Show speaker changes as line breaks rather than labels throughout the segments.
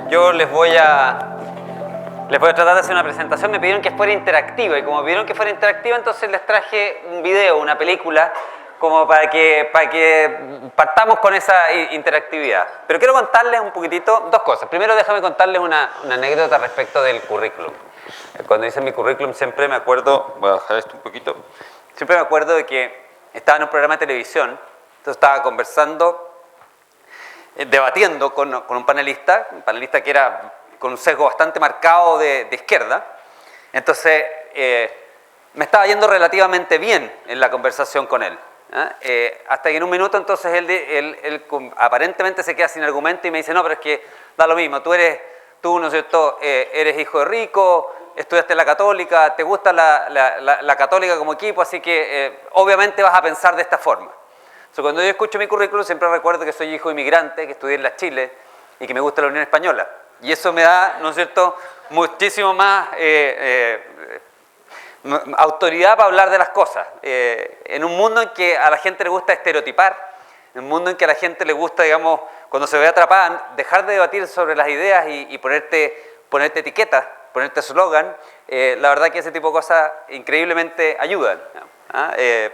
Yo les voy a tratar de hacer una presentación. Me pidieron que fuera interactiva y como me pidieron que fuera interactiva, entonces les traje un video, una película, como para que partamos con esa interactividad. Pero quiero contarles un poquitito dos cosas. Primero déjame contarles una anécdota respecto del currículum. Cuando hice mi currículum siempre me acuerdo, voy a bajar esto un poquito, siempre me acuerdo de que estaba en un programa de televisión, entonces estaba conversando, debatiendo con un panelista que era con un sesgo bastante marcado de izquierda. Entonces me estaba yendo relativamente bien en la conversación con él, hasta que en un minuto entonces él aparentemente se queda sin argumento y me dice: no, pero es que da lo mismo, tú ¿no es cierto?, eres hijo de rico, estudiaste en la Católica, te gusta la Católica como equipo, así que obviamente vas a pensar de esta forma. Cuando yo escucho mi currículum siempre recuerdo que soy hijo de inmigrante, que estudié en la Chile y que me gusta la Unión Española. Y eso me da, ¿no es cierto?, muchísimo más autoridad para hablar de las cosas. En un mundo en que a la gente le gusta estereotipar, en un mundo en que a la gente le gusta, digamos, cuando se ve atrapada, dejar de debatir sobre las ideas y ponerte etiquetas, ponerte eslogan, la verdad que ese tipo de cosas increíblemente ayudan.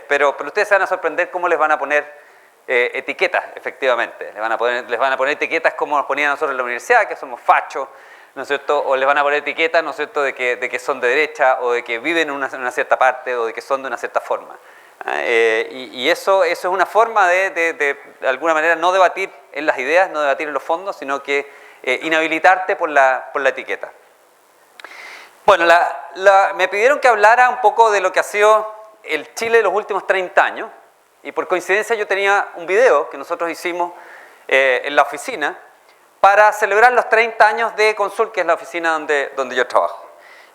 Pero ustedes se van a sorprender cómo les van a poner etiquetas, efectivamente. Les van a poner etiquetas como nos ponían nosotros en la universidad, que somos fachos, ¿no es cierto? O les van a poner etiquetas, ¿no es cierto?, de que son de derecha, o de que viven en una cierta parte, o de que son de una cierta forma. Y eso es una forma de alguna manera no debatir en las ideas, no debatir en los fondos, sino que inhabilitarte por la etiqueta. Bueno, me pidieron que hablara un poco de lo que ha sido el Chile de los últimos 30 años, y por coincidencia yo tenía un video que nosotros hicimos en la oficina para celebrar los 30 años de Consul, que es la oficina donde yo trabajo.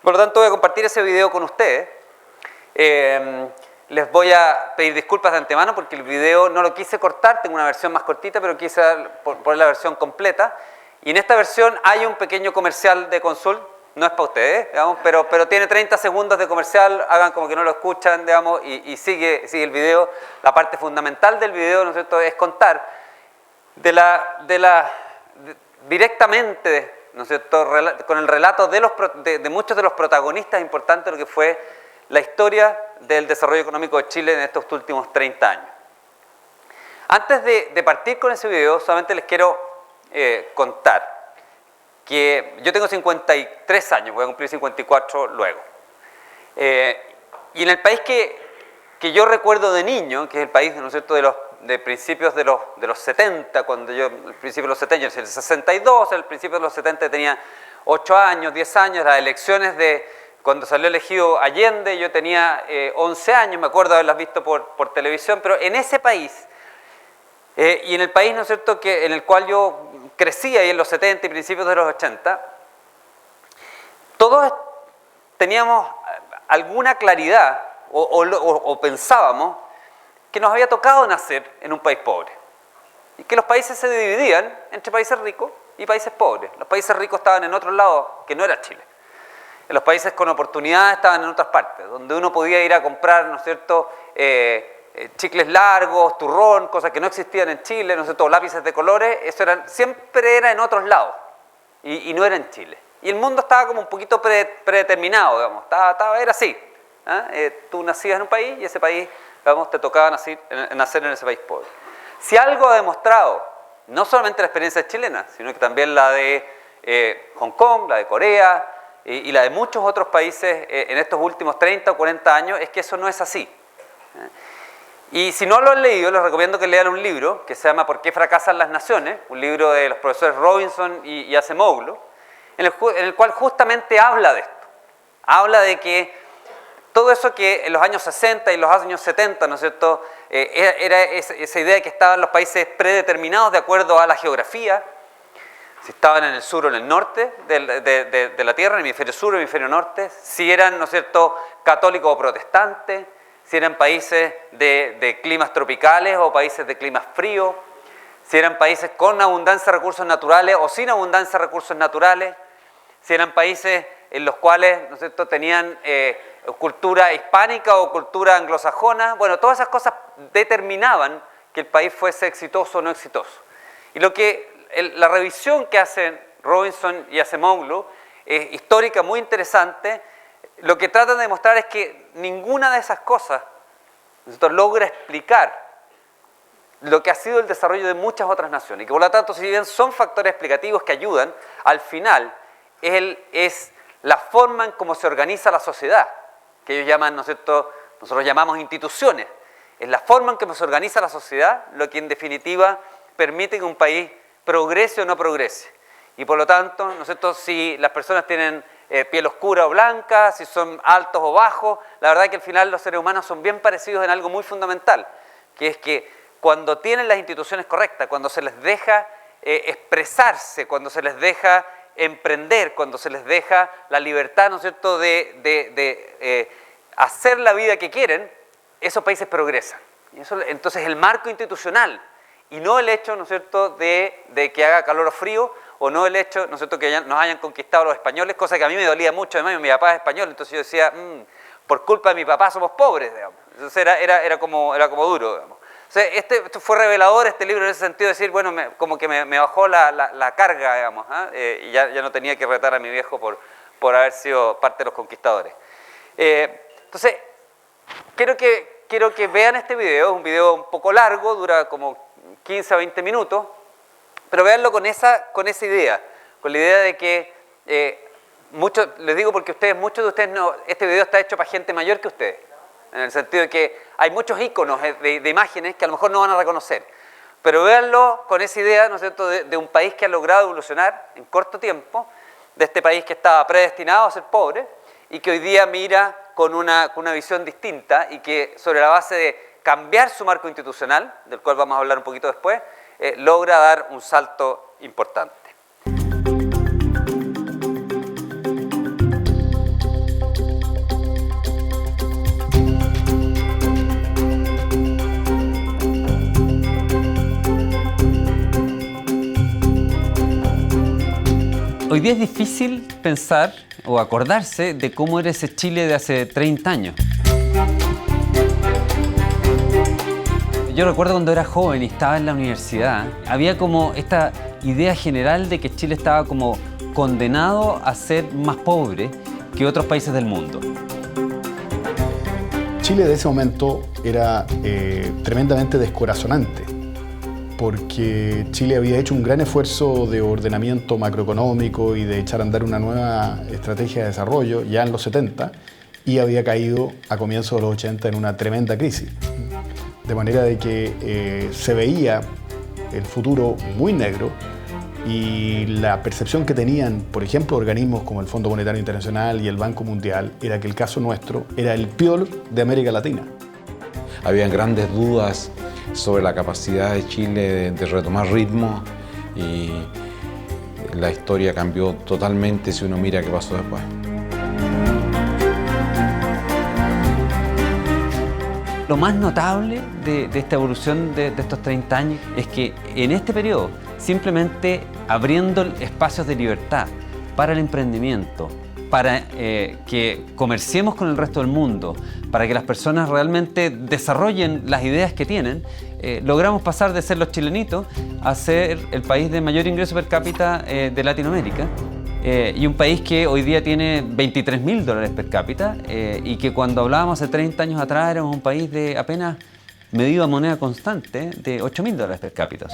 Por lo tanto voy a compartir ese video con ustedes. Les voy a pedir disculpas de antemano porque el video no lo quise cortar, tengo una versión más cortita, pero quise poner la versión completa. Y en esta versión hay un pequeño comercial de Consul. No es para ustedes, digamos, pero tiene 30 segundos de comercial, hagan como que no lo escuchan, digamos, y sigue el video. La parte fundamental del video, ¿no es cierto?, es contar directamente, ¿no es cierto?, con el relato de muchos de los protagonistas importantes de lo que fue la historia del desarrollo económico de Chile en estos últimos 30 años. Antes de partir con ese video, solamente les quiero contar que yo tengo 53 años, voy a cumplir 54 luego. Y en el país que yo recuerdo de niño, que es el país, ¿no es cierto?, de principios de los 70, el principio de los 70, el 62, el principio de los 70 tenía 8 años, 10 años, las elecciones cuando salió elegido Allende, yo tenía 11 años, me acuerdo haberlas visto por televisión, pero en ese país, y en el país, ¿no es cierto?, en el cual yo crecí ahí en los 70 y principios de los 80, todos teníamos alguna claridad o pensábamos que nos había tocado nacer en un país pobre y que los países se dividían entre países ricos y países pobres. Los países ricos estaban en otro lado que no era Chile. Los países con oportunidades estaban en otras partes, donde uno podía ir a comprar, ¿no es cierto?, chicles largos, turrón, cosas que no existían en Chile, ¿no es cierto?, lápices de colores, siempre era en otros lados y no era en Chile. Y el mundo estaba como un poquito predeterminado, digamos, era así. Tú nacías en un país y ese país, digamos, te tocaba nacer en ese país pobre. Si algo ha demostrado, no solamente la experiencia chilena, sino que también la de Hong Kong, la de Corea y la de muchos otros países en estos últimos 30 o 40 años, es que eso no es así. Y si no lo han leído, les recomiendo que lean un libro que se llama ¿Por qué fracasan las naciones?, un libro de los profesores Robinson y Acemoglu, en el cual justamente habla de esto. Habla de que todo eso que en los años 60 y los años 70, ¿no es cierto?, era esa idea de que estaban los países predeterminados de acuerdo a la geografía, si estaban en el sur o en el norte de la Tierra, en el hemisferio sur o el hemisferio norte, si eran, ¿no es cierto?, católicos o protestantes, si eran países de climas tropicales o países de climas fríos, si eran países con abundancia de recursos naturales o sin abundancia de recursos naturales, si eran países en los cuales, ¿no es cierto?, tenían cultura hispánica o cultura anglosajona. Bueno, todas esas cosas determinaban que el país fuese exitoso o no exitoso. Y la revisión que hacen Robinson y Acemoglu, histórica, muy interesante, lo que tratan de demostrar es que ninguna de esas cosas logra explicar lo que ha sido el desarrollo de muchas otras naciones, y que por lo tanto, si bien son factores explicativos que ayudan, al final es la forma en cómo se organiza la sociedad, que ellos llaman, ¿no es cierto?, nosotros llamamos instituciones. Es la forma en cómo se organiza la sociedad lo que en definitiva permite que un país progrese o no progrese. Y por lo tanto, ¿no es cierto?, si las personas tienen piel oscura o blanca, si son altos o bajos, la verdad es que al final los seres humanos son bien parecidos en algo muy fundamental, que es que cuando tienen las instituciones correctas, cuando se les deja expresarse, cuando se les deja emprender, cuando se les deja la libertad, ¿no es cierto?, de hacer la vida que quieren, esos países progresan. Y eso, entonces el marco institucional, y no el hecho, ¿no es cierto?, de que haga calor o frío, o no el hecho, ¿no es cierto?, que nos hayan conquistado los españoles, cosa que a mí me dolía mucho. Además, mi papá es español, entonces yo decía, por culpa de mi papá somos pobres, digamos. Entonces era como duro, digamos. O sea, esto fue revelador, este libro, en ese sentido, de decir, bueno, como que me bajó la carga, digamos, y ya no tenía que retar a mi viejo por haber sido parte de los conquistadores. Entonces, quiero que vean este video, es un video un poco largo, dura como 15 a 20 minutos, pero véanlo con esa idea, con la idea de que, les digo porque muchos de ustedes este video está hecho para gente mayor que ustedes, en el sentido de que hay muchos iconos de imágenes que a lo mejor no van a reconocer, pero véanlo con esa idea, ¿no es cierto?, de un país que ha logrado evolucionar en corto tiempo, de este país que estaba predestinado a ser pobre y que hoy día mira con una visión distinta y que sobre la base de cambiar su marco institucional, del cual vamos a hablar un poquito después, logra dar un salto importante. Hoy día es difícil pensar o acordarse de cómo era ese Chile de hace 30 años. Yo recuerdo cuando era joven y estaba en la universidad, había como esta idea general de que Chile estaba como condenado a ser más pobre que otros países del mundo.
Chile de ese momento era tremendamente descorazonante, porque Chile había hecho un gran esfuerzo de ordenamiento macroeconómico y de echar a andar una nueva estrategia de desarrollo ya en los 70 y había caído a comienzos de los 80 en una tremenda crisis. De manera de que se veía el futuro muy negro y la percepción que tenían, por ejemplo, organismos como el Fondo Monetario Internacional y el Banco Mundial, era que el caso nuestro era el peor de América Latina.
Habían grandes dudas sobre la capacidad de Chile de retomar ritmo y la historia cambió totalmente si uno mira qué pasó después.
Lo más notable de esta evolución de estos 30 años es que en este periodo, simplemente abriendo espacios de libertad para el emprendimiento, para que comerciemos con el resto del mundo, para que las personas realmente desarrollen las ideas que tienen, logramos pasar de ser los chilenitos a ser el país de mayor ingreso per cápita de Latinoamérica. Y un país que hoy día tiene $23.000 per cápita y que cuando hablábamos hace 30 años atrás éramos un país de apenas medido a moneda constante de $8.000 per cápita.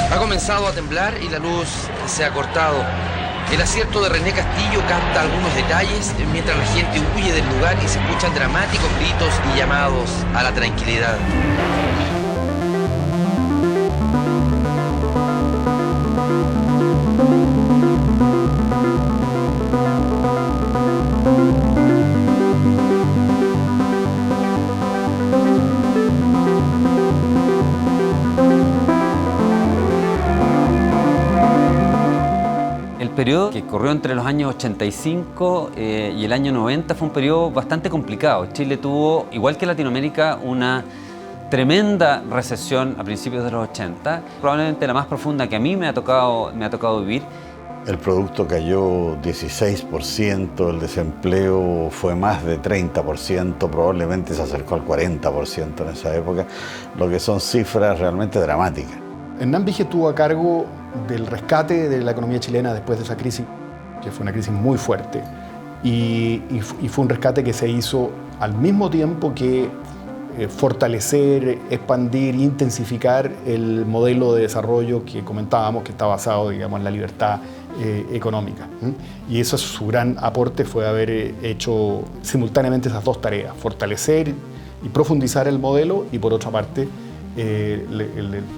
Ha comenzado a temblar y la luz se ha cortado. El acierto de René Castillo capta algunos detalles mientras la gente huye del lugar y se escuchan dramáticos gritos y llamados a la tranquilidad.
El periodo que corrió entre los años 85 y el año 90 fue un periodo bastante complicado. Chile tuvo, igual que Latinoamérica, una tremenda recesión a principios de los 80, probablemente la más profunda que a mí me ha tocado vivir.
El producto cayó 16%, el desempleo fue más de 30%, probablemente se acercó al 40% en esa época, lo que son cifras realmente dramáticas.
Hernán Vige estuvo a cargo del rescate de la economía chilena después de esa crisis, que fue una crisis muy fuerte, y fue un rescate que se hizo al mismo tiempo que fortalecer, expandir, intensificar el modelo de desarrollo que comentábamos, que está basado, digamos, en la libertad económica. Y eso, su gran aporte fue haber hecho simultáneamente esas dos tareas: fortalecer y profundizar el modelo y, por otra parte,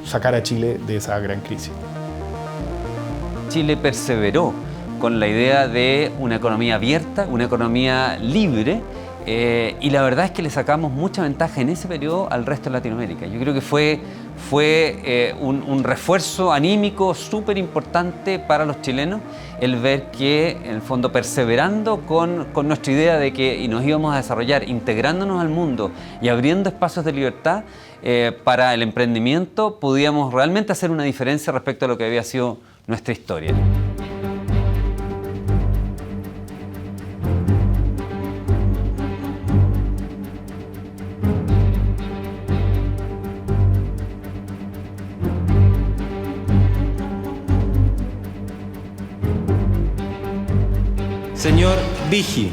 sacar a Chile de esa gran crisis.
Chile perseveró con la idea de una economía abierta, una economía libre, y la verdad es que le sacamos mucha ventaja en ese periodo al resto de Latinoamérica. Yo creo que fue un refuerzo anímico súper importante para los chilenos el ver que, en el fondo, perseverando con nuestra idea de que nos íbamos a desarrollar, integrándonos al mundo y abriendo espacios de libertad para el emprendimiento, podíamos realmente hacer una diferencia respecto a lo que había sido nuestra historia.
Señor Vigi,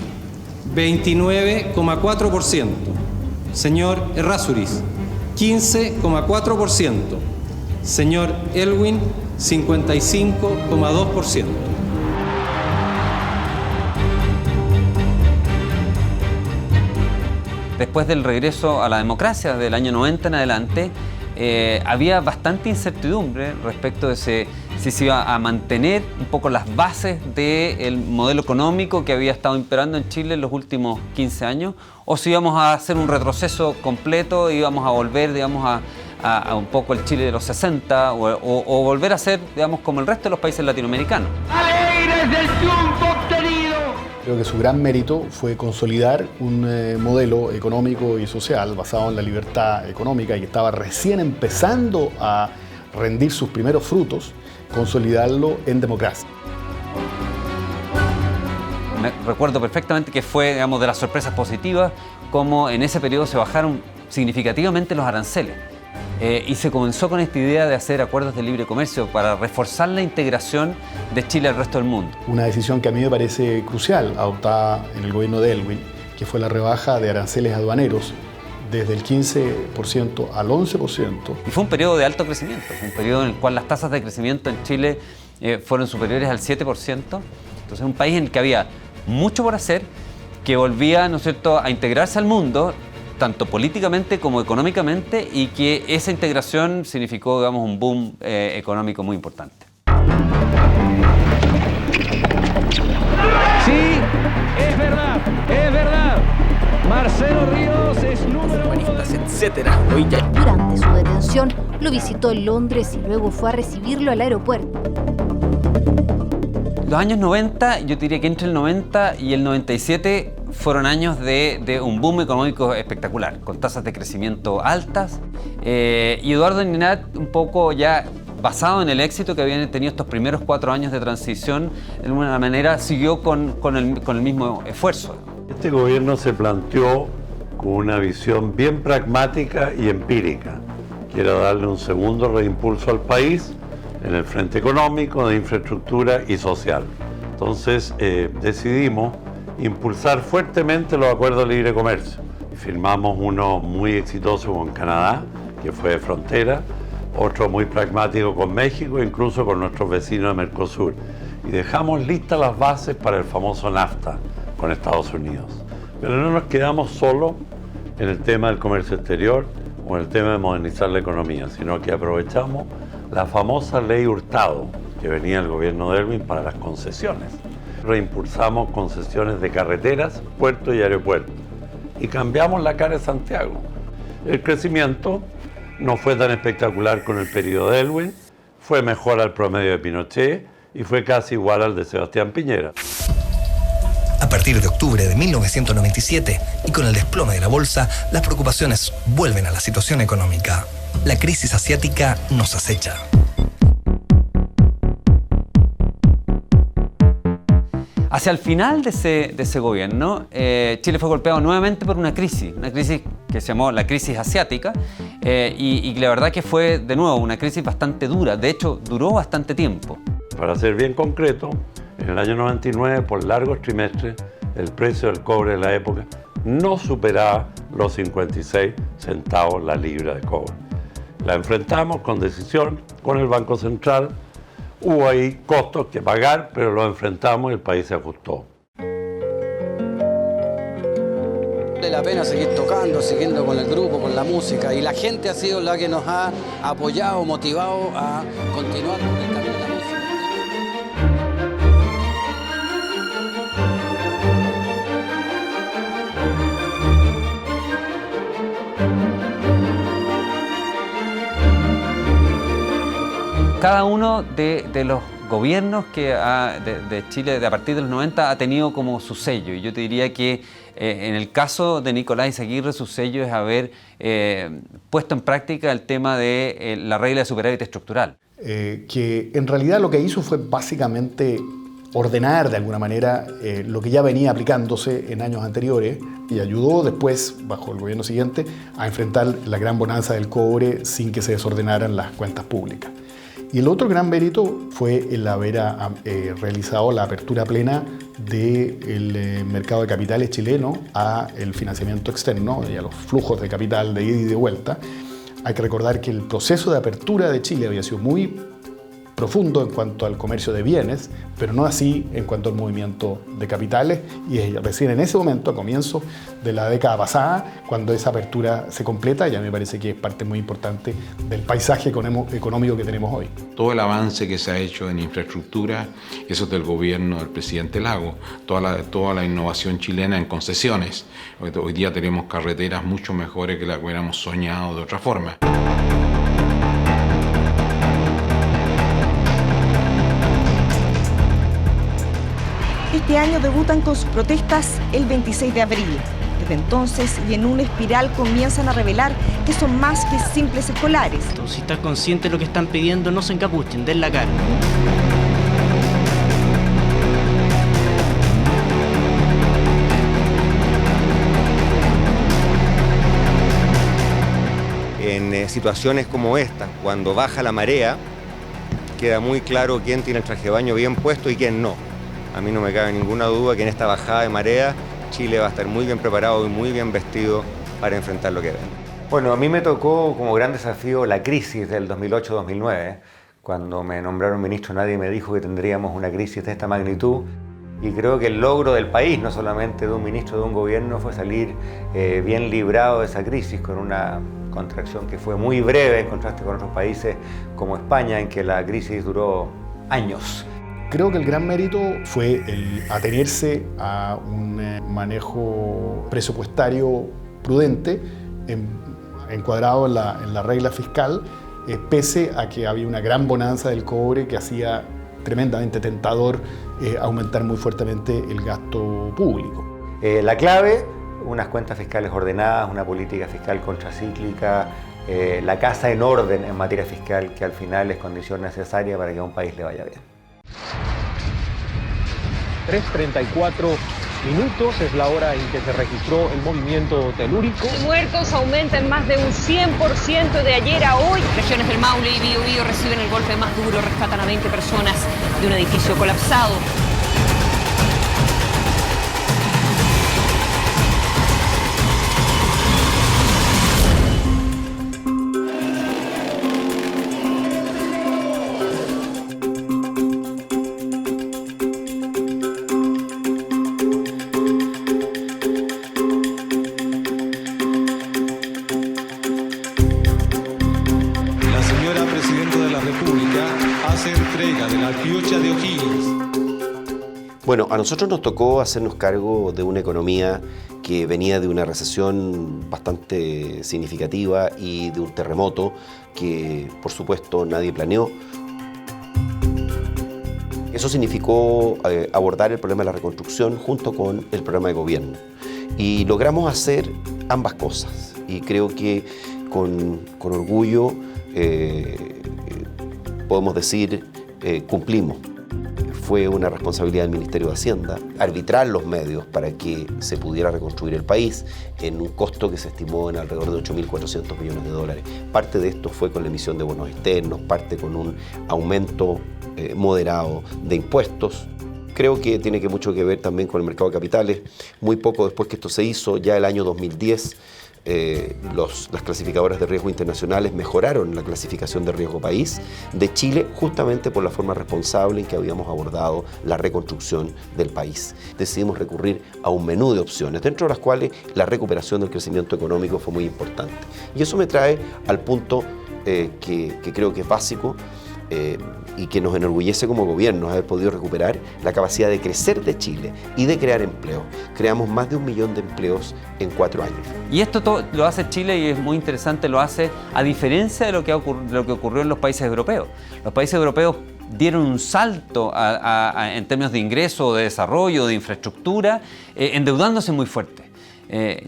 29,4%. Señor Errázuriz, 15,4%. Señor Elwin, 55,2%.
Después del regreso a la democracia del año 90 en adelante, había bastante incertidumbre respecto de si se iba a mantener un poco las bases del modelo económico que había estado imperando en Chile en los últimos 15 años, o si íbamos a hacer un retroceso completo y íbamos a volver, digamos, a un poco el Chile de los 60 o volver a ser, digamos, como el resto de los países latinoamericanos.
¡Alegres del triunfo obtenido!
Creo que su gran mérito fue consolidar un modelo económico y social basado en la libertad económica y que estaba recién empezando a rendir sus primeros frutos, consolidarlo en democracia.
Me recuerdo perfectamente que fue, digamos, de las sorpresas positivas, como en ese periodo se bajaron significativamente los aranceles. Y se comenzó con esta idea de hacer acuerdos de libre comercio para reforzar la integración de Chile al resto del mundo. Una
decisión que a mí me parece crucial, adoptada en el gobierno de Elwin, que fue la rebaja de aranceles aduaneros desde el 15% al 11%.
Y fue un periodo de alto crecimiento, fue un periodo en el cual las tasas de crecimiento en Chile fueron superiores al 7%. Entonces, un país en el que había mucho por hacer, que volvía, ¿no es cierto?, a integrarse al mundo, tanto políticamente como económicamente, y que esa integración significó, digamos, un boom económico muy importante.
Sí, es verdad, es verdad. Marcelo Ríos es número uno.
Etcétera.
Durante su detención, lo visitó en Londres y luego fue a recibirlo al aeropuerto.
Los años 90, yo diría que entre el 90 y el 97 fueron años de un boom económico espectacular, con tasas de crecimiento altas. Y Eduardo Ninat, un poco ya basado en el éxito que habían tenido estos primeros 4 años de transición, de alguna manera siguió con el mismo esfuerzo.
Este gobierno se planteó con una visión bien pragmática y empírica, que era darle un segundo reimpulso al país en el frente económico, de infraestructura y social. Entonces decidimos impulsar fuertemente los acuerdos de libre comercio. Firmamos uno muy exitoso con Canadá, que fue de frontera, otro muy pragmático con México, incluso con nuestros vecinos de Mercosur. Y dejamos listas las bases para el famoso NAFTA con Estados Unidos. Pero no nos quedamos solo en el tema del comercio exterior o en el tema de modernizar la economía, sino que aprovechamos la famosa ley Hurtado que venía del gobierno de Elwin para las concesiones. Reimpulsamos concesiones de carreteras, puertos y aeropuertos y cambiamos la cara de Santiago. El crecimiento no fue tan espectacular con el periodo de Elwin, fue mejor al promedio de Pinochet y fue casi igual al de Sebastián Piñera.
A partir de octubre de 1997 y con el desplome de la bolsa, las preocupaciones vuelven a la situación económica. La crisis asiática nos acecha.
Hacia el final de ese gobierno, Chile fue golpeado nuevamente por una crisis que se llamó la crisis asiática, y la verdad que fue, de nuevo, una crisis bastante dura. De hecho, duró bastante tiempo.
Para ser bien concreto, en el año 99, por largos trimestres, el precio del cobre de la época no superaba los 56 centavos la libra de cobre. La enfrentamos con decisión con el Banco Central. Hubo ahí costos que pagar, pero los enfrentamos y el país se ajustó.
Vale la pena seguir tocando, siguiendo con el grupo, con la música, y la gente ha sido la que nos ha apoyado, motivado a continuar con el camino de la música.
Cada uno de los gobiernos de Chile a partir de los 90 ha tenido como su sello. Y yo te diría que en el caso de Nicolás Izaguirre, su sello es haber puesto en práctica el tema de la regla de superávit estructural.
Que en realidad lo que hizo fue básicamente ordenar de alguna manera lo que ya venía aplicándose en años anteriores y ayudó después, bajo el gobierno siguiente, a enfrentar la gran bonanza del cobre sin que se desordenaran las cuentas públicas. Y el otro gran mérito fue el haber realizado la apertura plena del mercado de capitales chileno al financiamiento externo y a los flujos de capital de ida y de vuelta. Hay que recordar que el proceso de apertura de Chile había sido muy profundo en cuanto al comercio de bienes, pero no así en cuanto al movimiento de capitales, y es recién en ese momento, a comienzos de la década pasada, cuando esa apertura se completa. Ya me parece que es parte muy importante del paisaje económico que tenemos hoy.
Todo el avance que se ha hecho en infraestructura, eso es del gobierno del presidente Lagos, toda la innovación chilena en concesiones. Hoy día tenemos carreteras mucho mejores que las que hubiéramos soñado de otra forma.
Este año debutan con sus protestas el 26 de abril. Desde entonces, y en una espiral, comienzan a revelar que son más que simples escolares.
Si están conscientes de lo que están pidiendo, no se encapuchen, den la cara.
En situaciones como esta, cuando baja la marea, queda muy claro quién tiene el traje de baño bien puesto y quién no. A mí no me cabe ninguna duda que en esta bajada de marea Chile va a estar muy bien preparado y muy bien vestido para enfrentar lo que viene. Bueno, a mí me tocó como gran desafío la crisis del 2008-2009. Cuando me nombraron ministro, nadie me dijo que tendríamos una crisis de esta magnitud. Y creo que el logro del país, no solamente de un ministro, de un gobierno, fue salir bien librado de esa crisis con una contracción que fue muy breve en contraste con otros países como España, en que la crisis duró años.
Creo que el gran mérito fue el atenerse a un manejo presupuestario prudente, encuadrado en la regla fiscal, pese a que había una gran bonanza del cobre que hacía tremendamente tentador aumentar muy fuertemente el gasto público.
La clave, unas cuentas fiscales ordenadas, una política fiscal contracíclica, la casa en orden en materia fiscal, que al final es condición necesaria para que a un país le vaya bien.
3:34 minutos es la hora en que se registró el movimiento telúrico.
Muertos aumenta en más de un 100% de ayer a hoy. Regiones del Maule y Biobío reciben el golpe más duro, rescatan a 20 personas de un edificio colapsado.
Bueno, a nosotros nos tocó hacernos cargo de una economía que venía de una recesión bastante significativa y de un terremoto que, por supuesto, nadie planeó. Eso significó abordar el problema de la reconstrucción junto con el programa de gobierno. Y logramos hacer ambas cosas. Y creo que con orgullo podemos decir cumplimos. fue una responsabilidad del Ministerio de Hacienda arbitrar los medios para que se pudiera reconstruir el país en un costo que se estimó en alrededor de 8.400 millones de dólares. Parte de esto fue con la emisión de bonos externos, parte con un aumento moderado de impuestos. Creo que tiene mucho que ver también con el mercado de capitales. Muy poco después que esto se hizo, ya el año 2010, las clasificadoras de riesgo internacionales mejoraron la clasificación de riesgo país de Chile justamente por la forma responsable en que habíamos abordado la reconstrucción del país. Decidimos recurrir a un menú de opciones, dentro de las cuales la recuperación del crecimiento económico fue muy importante. Y eso me trae al punto que creo que es básico, y que nos enorgullece como gobierno haber podido recuperar la capacidad de crecer de Chile y de crear empleo. Creamos más de 1 millón de empleos en 4 años.
Y esto todo lo hace Chile, y es muy interesante, lo hace a diferencia de lo que ocurrió en los países europeos. Los países europeos dieron un salto en términos de ingreso, de desarrollo, de infraestructura, endeudándose muy fuerte.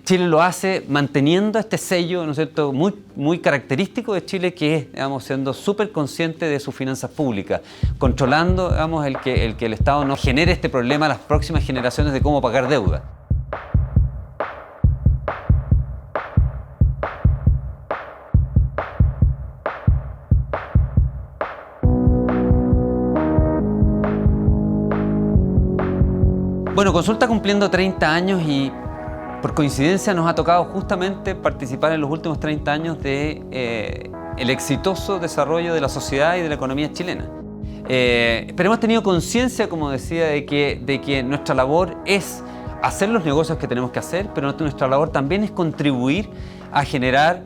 Chile lo hace manteniendo este sello, ¿no es cierto?, muy característico de Chile, que es, digamos, siendo súper consciente de sus finanzas públicas, controlando, digamos, el que el Estado no genere este problema a las próximas generaciones de cómo pagar deuda. Bueno, Consulta cumpliendo 30 años y por coincidencia nos ha tocado justamente participar en los últimos 30 años de el exitoso desarrollo de la sociedad y de la economía chilena. Pero hemos tenido conciencia, como decía, de que nuestra labor es hacer los negocios que tenemos que hacer, pero nuestra labor también es contribuir a generar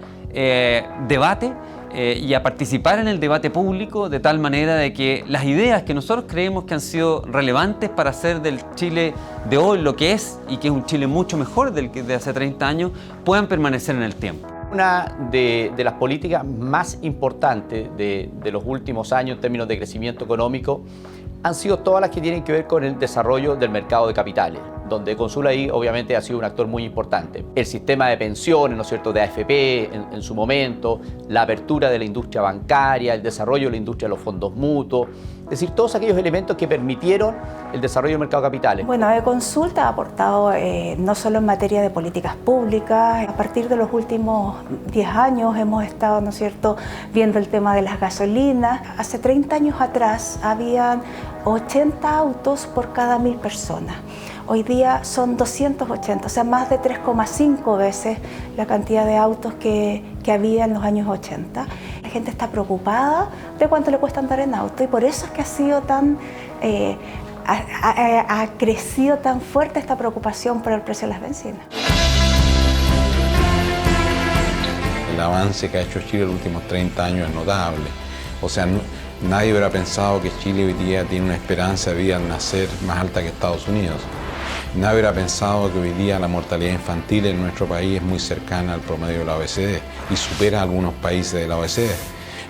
debate y a participar en el debate público, de tal manera de que las ideas que nosotros creemos que han sido relevantes para hacer del Chile de hoy lo que es, y que es un Chile mucho mejor del que de hace 30 años, puedan permanecer en el tiempo.
Una de las políticas más importantes de los últimos años en términos de crecimiento económico han sido todas las que tienen que ver con el desarrollo del mercado de capitales, donde Consul ahí obviamente ha sido un actor muy importante. El sistema de pensiones, ¿no es cierto?, de AFP en su momento, la apertura de la industria bancaria, el desarrollo de la industria de los fondos mutuos, es decir, todos aquellos elementos que permitieron el desarrollo del mercado de capitales.
Bueno, Consulta ha aportado no solo en materia de políticas públicas. A partir de los últimos 10 años hemos estado, ¿no es cierto?, viendo el tema de las gasolinas. Hace 30 años atrás habían 80 autos por cada 1000 personas. Hoy día son 280, o sea, más de 3,5 veces la cantidad de autos que había en los años 80. La gente está preocupada de cuánto le cuesta andar en auto, y por eso es que ha sido tan, ha crecido tan fuerte esta preocupación por el precio de las bencinas.
El avance que ha hecho Chile en los últimos 30 años es notable. O sea, nadie hubiera pensado que Chile hoy día tiene una esperanza de vida al nacer más alta que Estados Unidos. Nadie hubiera pensado que hoy día la mortalidad infantil en nuestro país es muy cercana al promedio de la OECD y supera a algunos países de la OECD.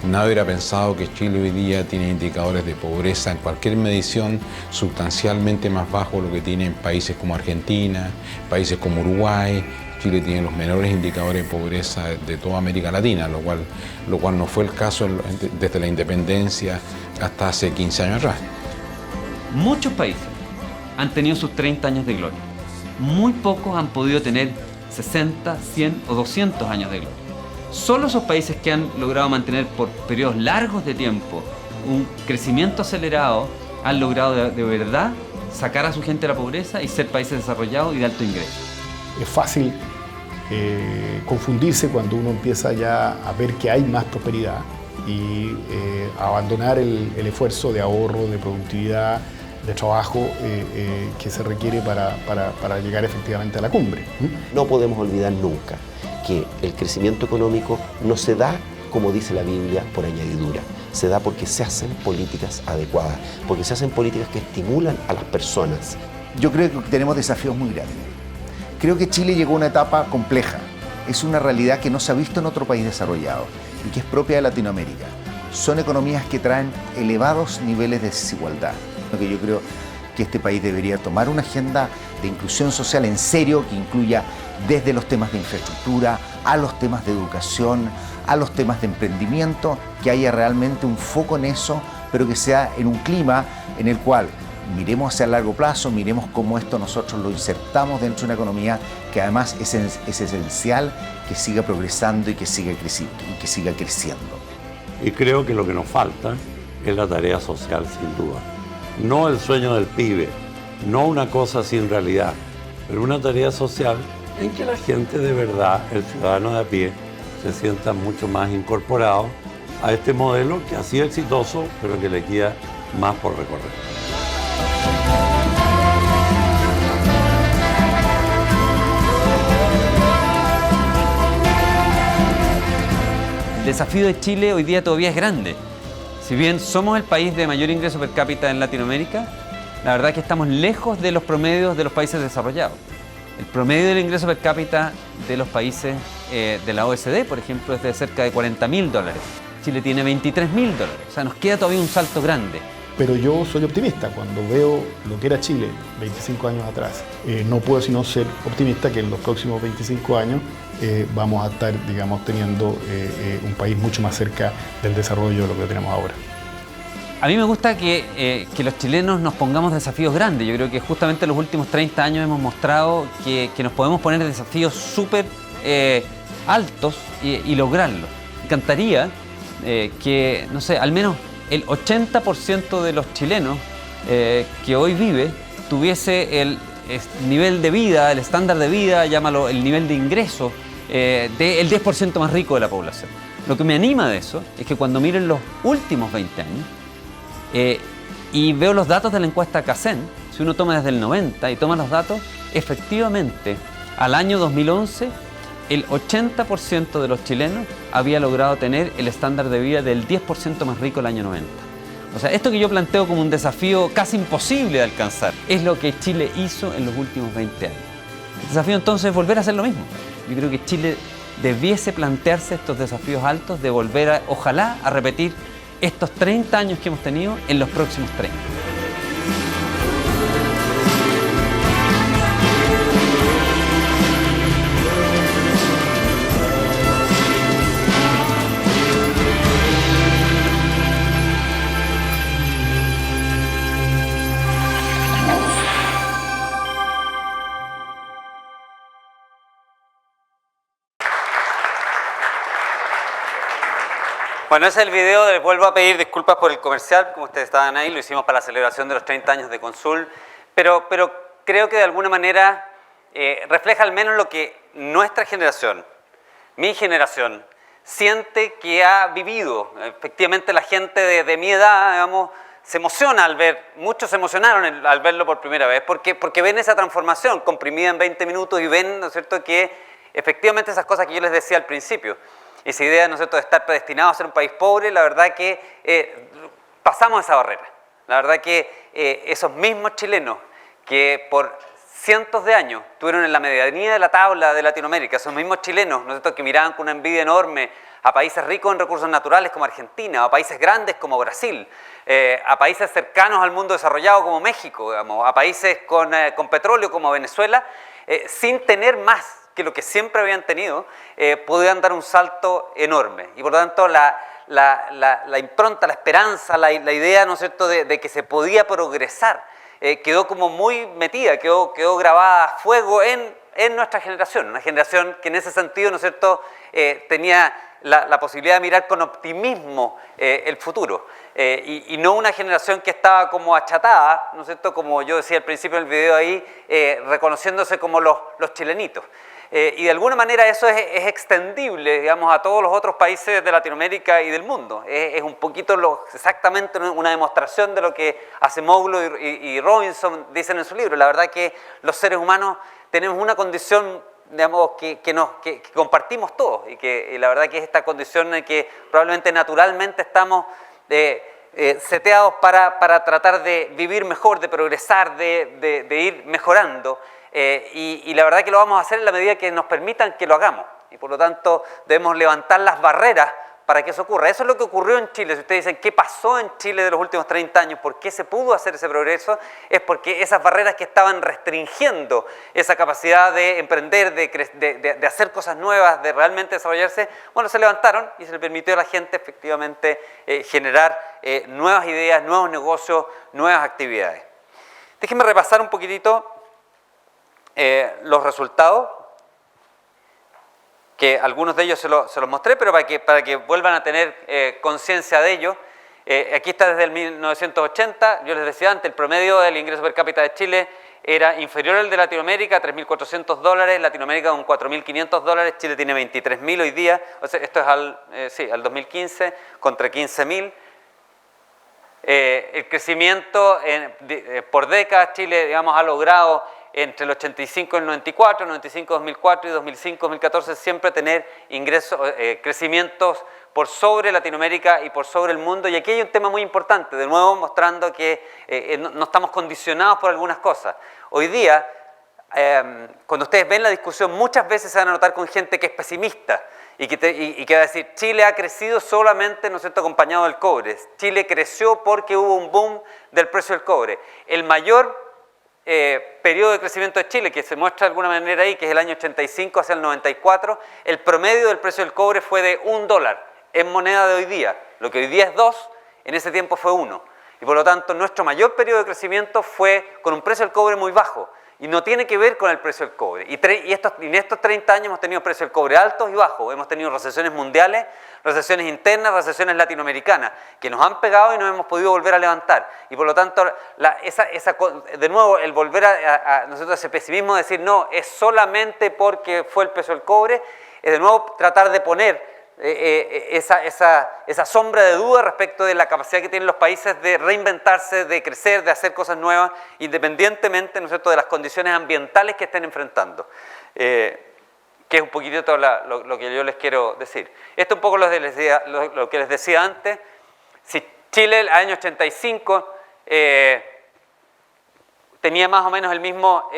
Nadie hubiera pensado que Chile hoy día tiene indicadores de pobreza en cualquier medición sustancialmente más bajos de lo que tienen países como Argentina, países como Uruguay. Chile tiene los menores indicadores de pobreza de toda América Latina, lo cual no fue el caso desde la independencia hasta hace 15 años atrás.
Muchos países han tenido sus 30 años de gloria. Muy pocos han podido tener 60, 100 o 200 años de gloria. Solo esos países que han logrado mantener por periodos largos de tiempo un crecimiento acelerado han logrado de verdad sacar a su gente de la pobreza y ser países desarrollados y de alto ingreso.
Es fácil confundirse cuando uno empieza ya a ver que hay más prosperidad y abandonar el esfuerzo de ahorro, de productividad, de trabajo que se requiere para llegar efectivamente a la cumbre.
No podemos olvidar nunca que el crecimiento económico no se da, como dice la Biblia, por añadidura. Se da porque se hacen políticas adecuadas, porque se hacen políticas que estimulan a las personas.
Yo creo que tenemos desafíos muy grandes. Creo que Chile llegó a una etapa compleja. Es una realidad que no se ha visto en otro país desarrollado y que es propia de Latinoamérica. Son economías que traen elevados niveles de desigualdad. Que yo creo que este país debería tomar una agenda de inclusión social en serio, que incluya desde los temas de infraestructura, a los temas de educación, a los temas de emprendimiento, que haya realmente un foco en eso, pero que sea en un clima en el cual miremos hacia el largo plazo, miremos cómo esto nosotros lo insertamos dentro de una economía que además es esencial que siga progresando y que siga creciendo.
Y creo que lo que nos falta es la tarea social, sin duda. No el sueño del pibe, no una cosa sin realidad, pero una tarea social en que la gente de verdad, el ciudadano de a pie, se sienta mucho más incorporado a este modelo que ha sido exitoso, pero que le queda más por recorrer.
El desafío de Chile hoy día todavía es grande. Si bien somos el país de mayor ingreso per cápita en Latinoamérica, la verdad es que estamos lejos de los promedios de los países desarrollados. El promedio del ingreso per cápita de los países de la OECD, por ejemplo, es de cerca de $40.000. Chile tiene $23.000. O sea, nos queda todavía un salto grande.
Pero yo soy optimista. Cuando veo lo que era Chile 25 años atrás, no puedo sino ser optimista que en los próximos 25 años vamos a estar, digamos, teniendo un país mucho más cerca del desarrollo de lo que tenemos ahora.
A mí me gusta que los chilenos nos pongamos desafíos grandes. Yo creo que justamente en los últimos 30 años hemos mostrado que nos podemos poner desafíos súper altos y lograrlo. Me encantaría que, no sé, al menos el 80% de los chilenos que hoy vive tuviese el nivel de vida, el estándar de vida, llámalo el nivel de ingreso del 10% más rico de la población. Lo que me anima de eso es que cuando miren los últimos 20 años y veo los datos de la encuesta CACEN, si uno toma desde el 90 y toma los datos, efectivamente al año 2011 el 80% de los chilenos había logrado tener el estándar de vida del 10% más rico el año 90. O sea, esto que yo planteo como un desafío casi imposible de alcanzar es lo que Chile hizo en los últimos 20 años. El desafío entonces es volver a hacer lo mismo. Yo creo que Chile debiese plantearse estos desafíos altos de volver, ojalá, a repetir estos 30 años que hemos tenido en los próximos 30. Bueno, ese es el video, les vuelvo a pedir disculpas por el comercial, como ustedes estaban ahí, lo hicimos para la celebración de los 30 años de Consul, pero creo que de alguna manera refleja al menos lo que nuestra generación, mi generación, siente que ha vivido. Efectivamente la gente de mi edad, digamos, se emociona al ver, muchos se emocionaron al verlo por primera vez, porque ven esa transformación comprimida en 20 minutos y ven, ¿no es cierto?, que efectivamente esas cosas que yo les decía al principio, esa idea, ¿no es cierto?, de estar predestinado a ser un país pobre, la verdad que pasamos esa barrera. La verdad que esos mismos chilenos que por cientos de años estuvieron en la medianía de la tabla de Latinoamérica, esos mismos chilenos, ¿no es cierto?, que miraban con una envidia enorme a países ricos en recursos naturales como Argentina, a países grandes como Brasil, a países cercanos al mundo desarrollado como México, digamos, a países con petróleo como Venezuela, sin tener más que lo que siempre habían tenido, podían dar un salto enorme. Y por lo tanto la impronta, la esperanza, la idea, ¿no es cierto?, de que se podía progresar, quedó como muy metida, quedó grabada a fuego en nuestra generación, una generación que en ese sentido, ¿no es cierto?, tenía la posibilidad de mirar con optimismo el futuro, y no una generación que estaba como achatada, ¿no es cierto?, como yo decía al principio del video ahí, reconociéndose como los chilenitos. Y de alguna manera eso es extendible, digamos, a todos los otros países de Latinoamérica y del mundo. Es un poquito exactamente una demostración de lo que Acemoglu y Robinson dicen en su libro. La verdad que los seres humanos tenemos una condición, digamos, que compartimos todos, y la verdad que es esta condición en que probablemente naturalmente estamos seteados para tratar de vivir mejor, de progresar, de ir mejorando. Y la verdad que lo vamos a hacer en la medida que nos permitan que lo hagamos, y por lo tanto debemos levantar las barreras para que eso ocurra. Eso es lo que ocurrió en Chile. Si ustedes dicen qué pasó en Chile de los últimos 30 años, por qué se pudo hacer ese progreso, es porque esas barreras que estaban restringiendo esa capacidad de emprender, de hacer cosas nuevas, de realmente desarrollarse, bueno, se levantaron y se le permitió a la gente efectivamente generar nuevas ideas, nuevos negocios, nuevas actividades. Déjenme repasar un poquitito los resultados, que algunos de ellos se los mostré, pero para que vuelvan a tener conciencia de ello. Aquí está desde el 1980, yo les decía antes, el promedio del ingreso per cápita de Chile era inferior al de Latinoamérica, $3.400, Latinoamérica con $4.500, Chile tiene 23.000 hoy día, o sea, esto es al 2015 contra 15.000. El crecimiento por décadas, Chile, digamos, ha logrado entre el 85 y el 94, 95 2004 y 2005 2014 siempre tener crecimientos por sobre Latinoamérica y por sobre el mundo. Y aquí hay un tema muy importante, de nuevo mostrando que no estamos condicionados por algunas cosas. Hoy día, cuando ustedes ven la discusión, muchas veces se van a notar con gente que es pesimista y que va a decir, Chile ha crecido solamente, ¿no es cierto?, acompañado del cobre. Chile creció porque hubo un boom del precio del cobre. El mayor periodo de crecimiento de Chile, que se muestra de alguna manera ahí, que es el año 85 hacia el 94, el promedio del precio del cobre fue de $1 en moneda de hoy día. Lo que hoy día es 2, en ese tiempo fue 1. Y por lo tanto, nuestro mayor periodo de crecimiento fue con un precio del cobre muy bajo. Y no tiene que ver con el precio del cobre. Y en estos 30 años hemos tenido precios del cobre altos y bajos. Hemos tenido recesiones mundiales, recesiones internas, recesiones latinoamericanas, que nos han pegado y no hemos podido volver a levantar. Y por lo tanto, de nuevo, el volver a nosotros ese pesimismo de decir, no, es solamente porque fue el precio del cobre, es de nuevo tratar de poner esa sombra de duda respecto de la capacidad que tienen los países de reinventarse, de crecer, de hacer cosas nuevas, independientemente, ¿no es cierto?, de las condiciones ambientales que estén enfrentando, que es un poquitito lo que yo les quiero decir. Esto es un poco lo que les decía antes. Si Chile el año 85 tenía más o menos el mismo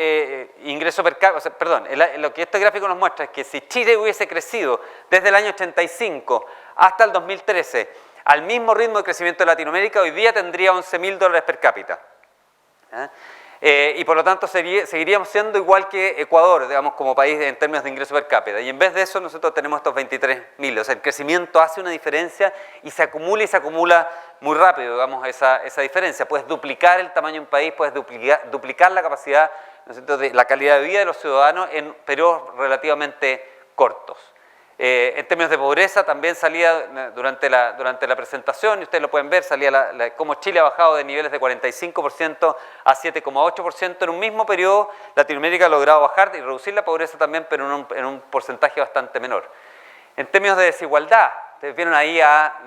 ingreso per cápita, lo que este gráfico nos muestra es que si Chile hubiese crecido desde el año 85 hasta el 2013 al mismo ritmo de crecimiento de Latinoamérica, hoy día tendría $11.000 per cápita. Y por lo tanto seguiríamos siendo igual que Ecuador, digamos, como país en términos de ingreso per cápita. Y en vez de eso nosotros tenemos estos 23.000. O sea, el crecimiento hace una diferencia y se acumula muy rápido, digamos, esa diferencia. Puedes duplicar el tamaño de un país, puedes duplicar la capacidad, ¿no es cierto?, de la calidad de vida de los ciudadanos en periodos relativamente cortos. En términos de pobreza también salía durante la presentación, y ustedes lo pueden ver, salía cómo Chile ha bajado de niveles de 45% a 7,8% en un mismo periodo. Latinoamérica ha logrado bajar y reducir la pobreza también, pero en un porcentaje bastante menor. En términos de desigualdad, ustedes vieron ahí a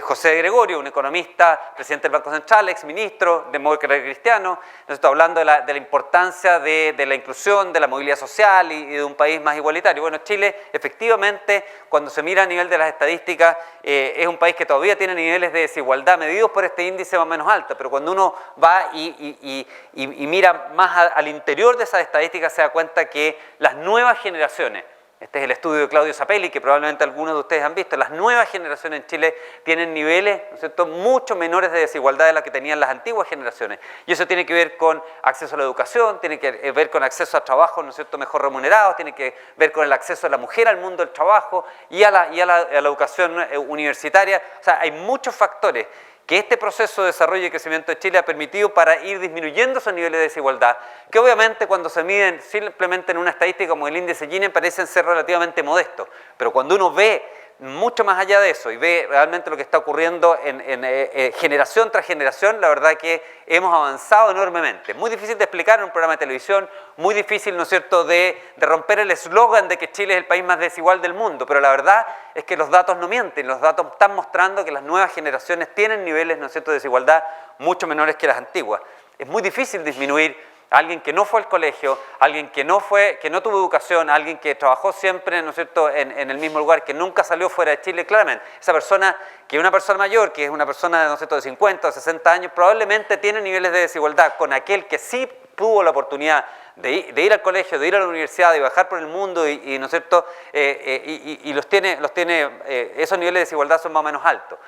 José de Gregorio, un economista, presidente del Banco Central, exministro demócrata cristiano, nos está hablando de la importancia de la inclusión, de la movilidad social y de un país más igualitario. Bueno, Chile, efectivamente, cuando se mira a nivel de las estadísticas, es un país que todavía tiene niveles de desigualdad medidos por este índice más o menos alto, pero cuando uno va y mira más al interior de esas estadísticas, se da cuenta que las nuevas generaciones, este es el estudio de Claudio Zapelli, que probablemente algunos de ustedes han visto, las nuevas generaciones en Chile tienen niveles, ¿no es cierto?, mucho menores de desigualdad de las que tenían las antiguas generaciones. Y eso tiene que ver con acceso a la educación, tiene que ver con acceso a trabajos, ¿no es cierto?, mejor remunerados, tiene que ver con el acceso de la mujer al mundo del trabajo y a la educación universitaria. O sea, hay muchos factores que este proceso de desarrollo y crecimiento de Chile ha permitido para ir disminuyendo esos niveles de desigualdad, que obviamente cuando se miden simplemente en una estadística como el índice Gini parecen ser relativamente modestos, pero cuando uno ve mucho más allá de eso y ve realmente lo que está ocurriendo en generación tras generación, la verdad que hemos avanzado enormemente. Muy difícil de explicar en un programa de televisión, muy difícil, ¿no es cierto?, de romper el eslogan de que Chile es el país más desigual del mundo, pero la verdad es que los datos no mienten, los datos están mostrando que las nuevas generaciones tienen niveles, ¿no es cierto?, de desigualdad mucho menores que las antiguas. Es muy difícil disminuir a alguien que no fue al colegio, alguien que no tuvo educación, alguien que trabajó siempre, ¿no es cierto?, en el mismo lugar, que nunca salió fuera de Chile. Claramente, esa persona, que es una persona mayor, que es una persona, ¿no es cierto?, de 50 o 60 años, probablemente tiene niveles de desigualdad con aquel que sí tuvo la oportunidad de ir al colegio, de ir a la universidad, de viajar por el mundo y ¿no es cierto?, esos niveles de desigualdad son más o menos altos.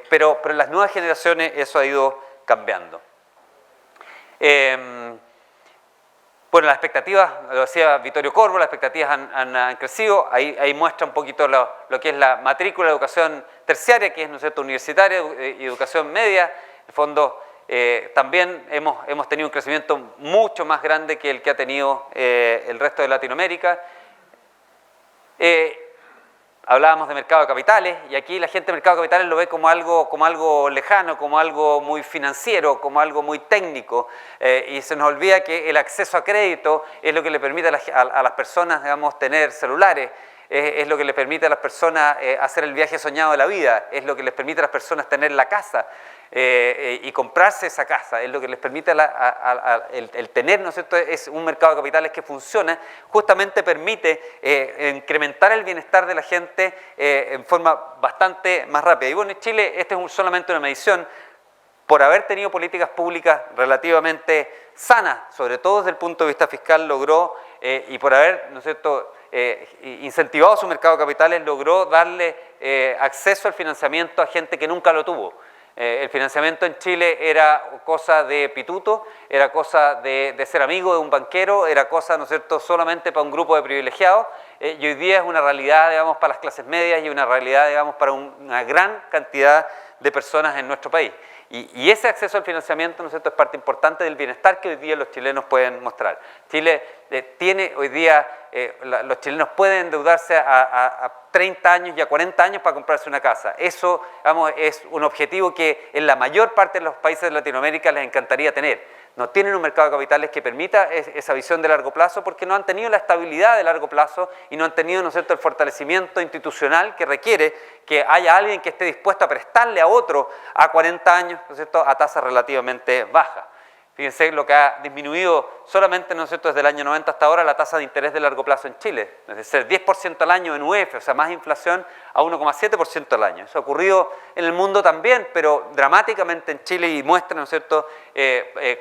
Pero en las nuevas generaciones eso ha ido cambiando. Bueno, las expectativas, lo decía Vittorio Corvo, las expectativas han crecido. Ahí muestra un poquito lo que es la matrícula de educación terciaria, que es, ¿no es cierto?, universitaria y educación media. En el fondo, también hemos tenido un crecimiento mucho más grande que el que ha tenido el resto de Latinoamérica. Hablábamos de mercado de capitales, y aquí la gente del mercado de capitales lo ve como algo lejano, como algo muy financiero, como algo muy técnico, y se nos olvida que el acceso a crédito es lo que le permite a las personas, digamos, tener celulares, es lo que le permite a las personas hacer el viaje soñado de la vida, es lo que les permite a las personas tener la casa y comprarse esa casa, es lo que les permite el tener, ¿no es cierto?, es un mercado de capitales que funciona, justamente permite incrementar el bienestar de la gente en forma bastante más rápida. Y bueno, en Chile esta es solamente una medición. Por haber tenido políticas públicas relativamente sanas, sobre todo desde el punto de vista fiscal, logró, y por haber, ¿no es cierto?, incentivado su mercado de capitales, logró darle acceso al financiamiento a gente que nunca lo tuvo. El financiamiento en Chile era cosa de pituto, era cosa de ser amigo de un banquero, era cosa, ¿no es cierto?, solamente para un grupo de privilegiados, y hoy día es una realidad, digamos, para las clases medias y una realidad, digamos, para una gran cantidad de personas en nuestro país. Y ese acceso al financiamiento, ¿no es cierto?, es parte importante del bienestar que hoy día los chilenos pueden mostrar. Chile tiene hoy día, los chilenos pueden endeudarse a 30 años y a 40 años para comprarse una casa. Eso, digamos, es un objetivo que en la mayor parte de los países de Latinoamérica les encantaría tener. No tienen un mercado de capitales que permita esa visión de largo plazo porque no han tenido la estabilidad de largo plazo y no han tenido, ¿no es cierto?, el fortalecimiento institucional que requiere que haya alguien que esté dispuesto a prestarle a otro a 40 años, ¿no es cierto?, a tasas relativamente bajas. Fíjense lo que ha disminuido solamente, ¿no es cierto?, desde el año 90 hasta ahora la tasa de interés de largo plazo en Chile. Es decir, 10% al año en UF, o sea, más inflación a 1,7% al año. Eso ha ocurrido en el mundo también, pero dramáticamente en Chile, y muestra, ¿no es cierto?,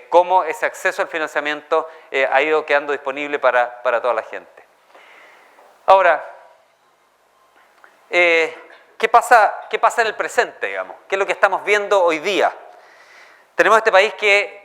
cómo ese acceso al financiamiento ha ido quedando disponible para toda la gente. Ahora, ¿qué pasa en el presente, digamos? ¿Qué es lo que estamos viendo hoy día? Tenemos este país que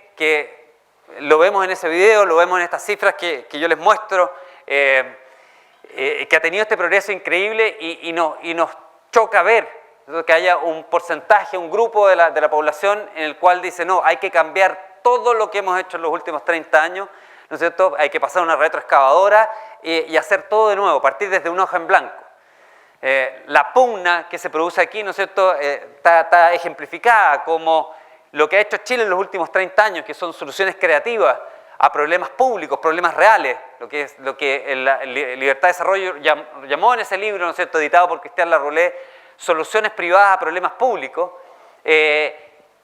lo vemos en ese video, lo vemos en estas cifras que yo les muestro, que ha tenido este progreso increíble y nos choca ver que haya un porcentaje, un grupo de la población en el cual dice, no, hay que cambiar todo lo que hemos hecho en los últimos 30 años, ¿no es cierto? Hay que pasar una retroexcavadora y hacer todo de nuevo, partir desde una hoja en blanco. La pugna que se produce aquí, ¿no es cierto?, está ejemplificada como lo que ha hecho Chile en los últimos 30 años, que son soluciones creativas a problemas públicos, problemas reales, lo que la Libertad de Desarrollo llamó en ese libro, ¿no es cierto?, editado por Cristian Larroulet, soluciones privadas a problemas públicos,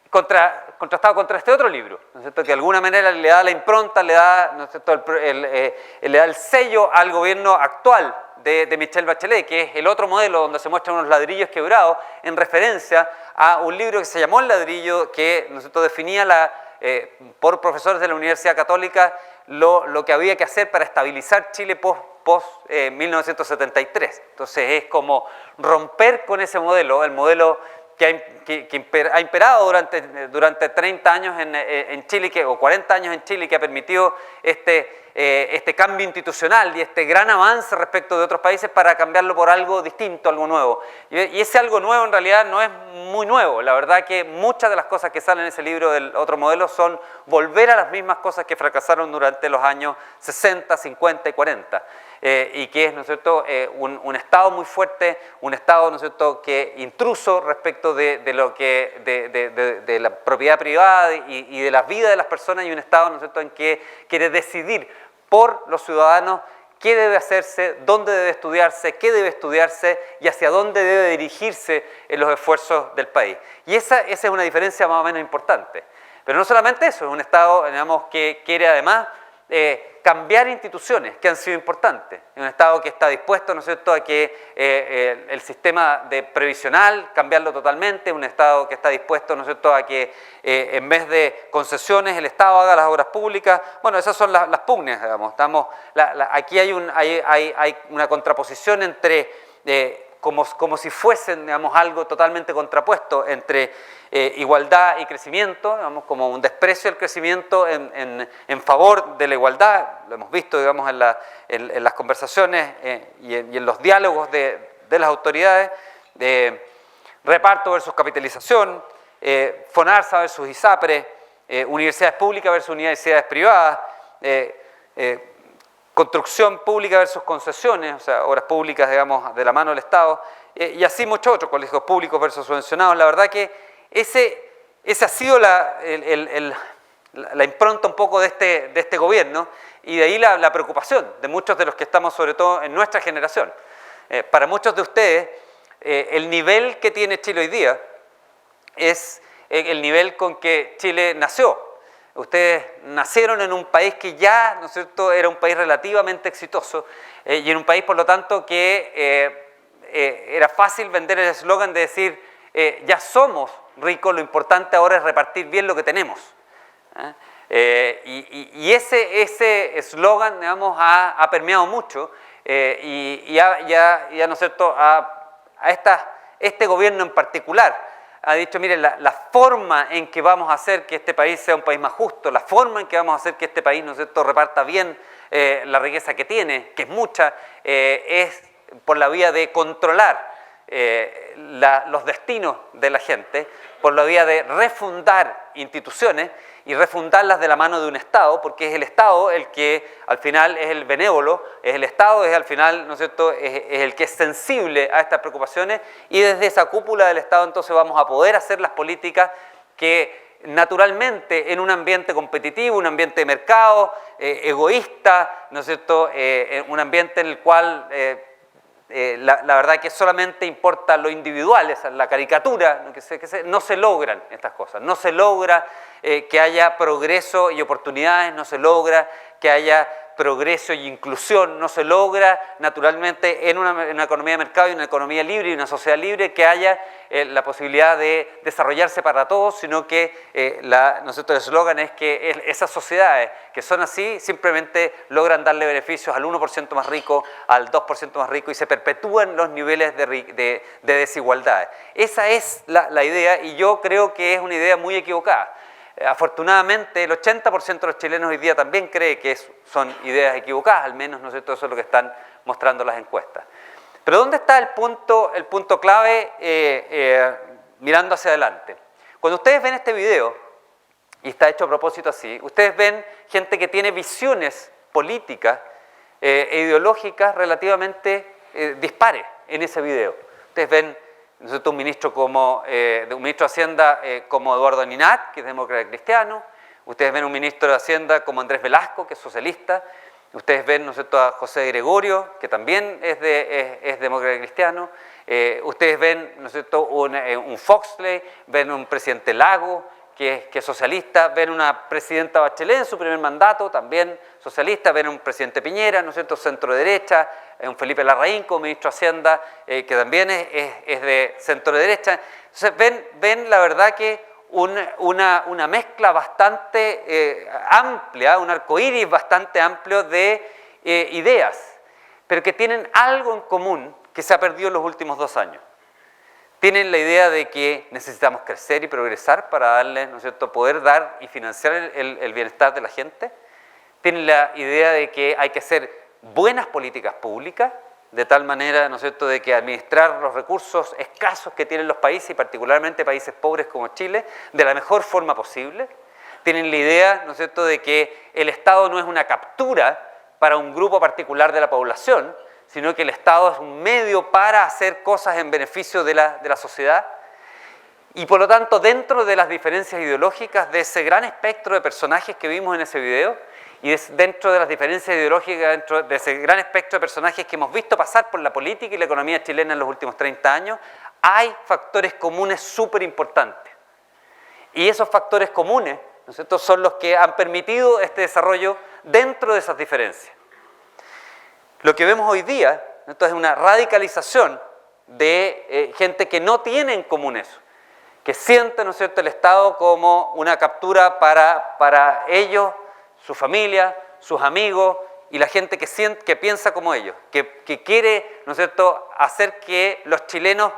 contrastado contra este otro libro, ¿no es cierto?, que de alguna manera le da la impronta, le da, ¿no es cierto?, le da el sello al gobierno actual de Michelle Bachelet, que es el otro modelo donde se muestran unos ladrillos quebrados en referencia a un libro que se llamó El Ladrillo, que, ¿no es cierto?, definía por profesores de la Universidad Católica lo que había que hacer para estabilizar Chile post 1973. Entonces es como romper con ese modelo, el modelo que ha imperado durante 30 años en Chile, o 40 años en Chile, que ha permitido este cambio institucional y este gran avance respecto de otros países para cambiarlo por algo distinto, algo nuevo. Y ese algo nuevo en realidad no es muy nuevo. La verdad que muchas de las cosas que salen en ese libro del otro modelo son volver a las mismas cosas que fracasaron durante los años 60, 50 y 40. Y que es, ¿no es cierto?, un Estado muy fuerte, un Estado, ¿no es cierto?, que intruso respecto de la propiedad privada y de la vida de las personas, y un Estado, ¿no es cierto?, en que quiere decidir por los ciudadanos qué debe hacerse, dónde debe estudiarse, qué debe estudiarse y hacia dónde debe dirigirse en los esfuerzos del país. Y esa es una diferencia más o menos importante. Pero no solamente eso, es un Estado, digamos, que quiere además cambiar instituciones que han sido importantes. Es un Estado que está dispuesto, ¿no es cierto?, a que el sistema previsional, cambiarlo totalmente. Un Estado que está dispuesto, ¿no es cierto?, a que en vez de concesiones el Estado haga las obras públicas. Bueno, esas son las pugnas, digamos. Aquí hay una contraposición entre como si fuesen, digamos, algo totalmente contrapuesto entre igualdad y crecimiento, digamos, como un desprecio del crecimiento en favor de la igualdad. Lo hemos visto, digamos, en las conversaciones y en los diálogos de las autoridades, reparto versus capitalización, FONARSA versus ISAPRE, universidades públicas versus universidades privadas, construcción pública versus concesiones, o sea, obras públicas, digamos, de la mano del Estado, y así muchos otros, colegios públicos versus subvencionados. La verdad que ese ha sido la impronta un poco de este gobierno, y de ahí la preocupación de muchos de los que estamos, sobre todo en nuestra generación. Para muchos de ustedes, el nivel que tiene Chile hoy día es el nivel con que Chile nació. Ustedes nacieron en un país que ya, ¿no es cierto?, era un país relativamente exitoso, y en un país, por lo tanto, que era fácil vender el eslogan de decir, ya somos ricos, lo importante ahora es repartir bien lo que tenemos. Y ese eslogan, digamos, ha permeado mucho, y ya ¿no es cierto?, este gobierno en particular ha dicho, miren, la forma en que vamos a hacer que este país sea un país más justo, la forma en que vamos a hacer que este país, ¿no es cierto?, reparta bien la riqueza que tiene, que es mucha, es por la vía de controlar los destinos de la gente, por la vía de refundar instituciones y refundarlas de la mano de un Estado, porque es el Estado el que al final es el benévolo, es el Estado, es al final, ¿no es cierto?, es el que es sensible a estas preocupaciones, y desde esa cúpula del Estado entonces vamos a poder hacer las políticas que naturalmente en un ambiente competitivo, un ambiente de mercado, egoísta, ¿no es cierto?, un ambiente en el cual la verdad que solamente importa lo individual, esa es la caricatura, no se logran estas cosas, no se logra que haya progreso y oportunidades, no se logra que haya progreso y inclusión, no se logra naturalmente en una economía de mercado y una economía libre y una sociedad libre que haya la posibilidad de desarrollarse para todos, sino que el eslogan es que esas sociedades que son así simplemente logran darle beneficios al 1% más rico, al 2% más rico, y se perpetúan los niveles de desigualdades. Esa es la idea, y yo creo que es una idea muy equivocada. Afortunadamente, el 80% de los chilenos hoy día también cree que son ideas equivocadas, al menos, ¿no es cierto?, eso es lo que están mostrando las encuestas. Pero ¿dónde está el punto clave mirando hacia adelante? Cuando ustedes ven este video, y está hecho a propósito así, ustedes ven gente que tiene visiones políticas e ideológicas relativamente dispares en ese video. Ustedes ven, ¿no es cierto?, un ministro de Hacienda como Eduardo Ninat, que es demócrata cristiano. Ustedes ven un ministro de Hacienda como Andrés Velasco, que es socialista. Ustedes ven, ¿no es cierto?, a José Gregorio, que también es demócrata cristiano. Ustedes ven, ¿no es cierto?, un Foxley, ven un presidente Lago, que es socialista, ven una presidenta Bachelet en su primer mandato, también socialista, ven un presidente Piñera, ¿no es cierto?, centro derecha, un Felipe Larraín como ministro de Hacienda, que también es de centro derecha. Entonces ven la verdad que una mezcla bastante amplia, un arcoíris bastante amplio de ideas, pero que tienen algo en común que se ha perdido en los últimos 2 años. Tienen la idea de que necesitamos crecer y progresar para darle, ¿no es cierto?, poder dar y financiar el bienestar de la gente. Tienen la idea de que hay que hacer buenas políticas públicas, de tal manera, ¿no es cierto?, de que administrar los recursos escasos que tienen los países, y particularmente países pobres como Chile, de la mejor forma posible. Tienen la idea, ¿no es cierto?, de que el Estado no es una captura para un grupo particular de la población, sino que el Estado es un medio para hacer cosas en beneficio de la sociedad. Y por lo tanto, dentro de las diferencias ideológicas de ese gran espectro de personajes que vimos en ese video, y dentro de las diferencias ideológicas, dentro de ese gran espectro de personajes que hemos visto pasar por la política y la economía chilena en los últimos 30 años, hay factores comunes súper importantes. Y esos factores comunes, ¿no es cierto?, son los que han permitido este desarrollo dentro de esas diferencias. Lo que vemos hoy día, ¿no?, es una radicalización de gente que no tiene en común eso, que siente, ¿no es cierto?, el Estado como una captura para ellos, su familia, sus amigos y la gente que piensa como ellos, que quiere, ¿no es cierto?, hacer que los chilenos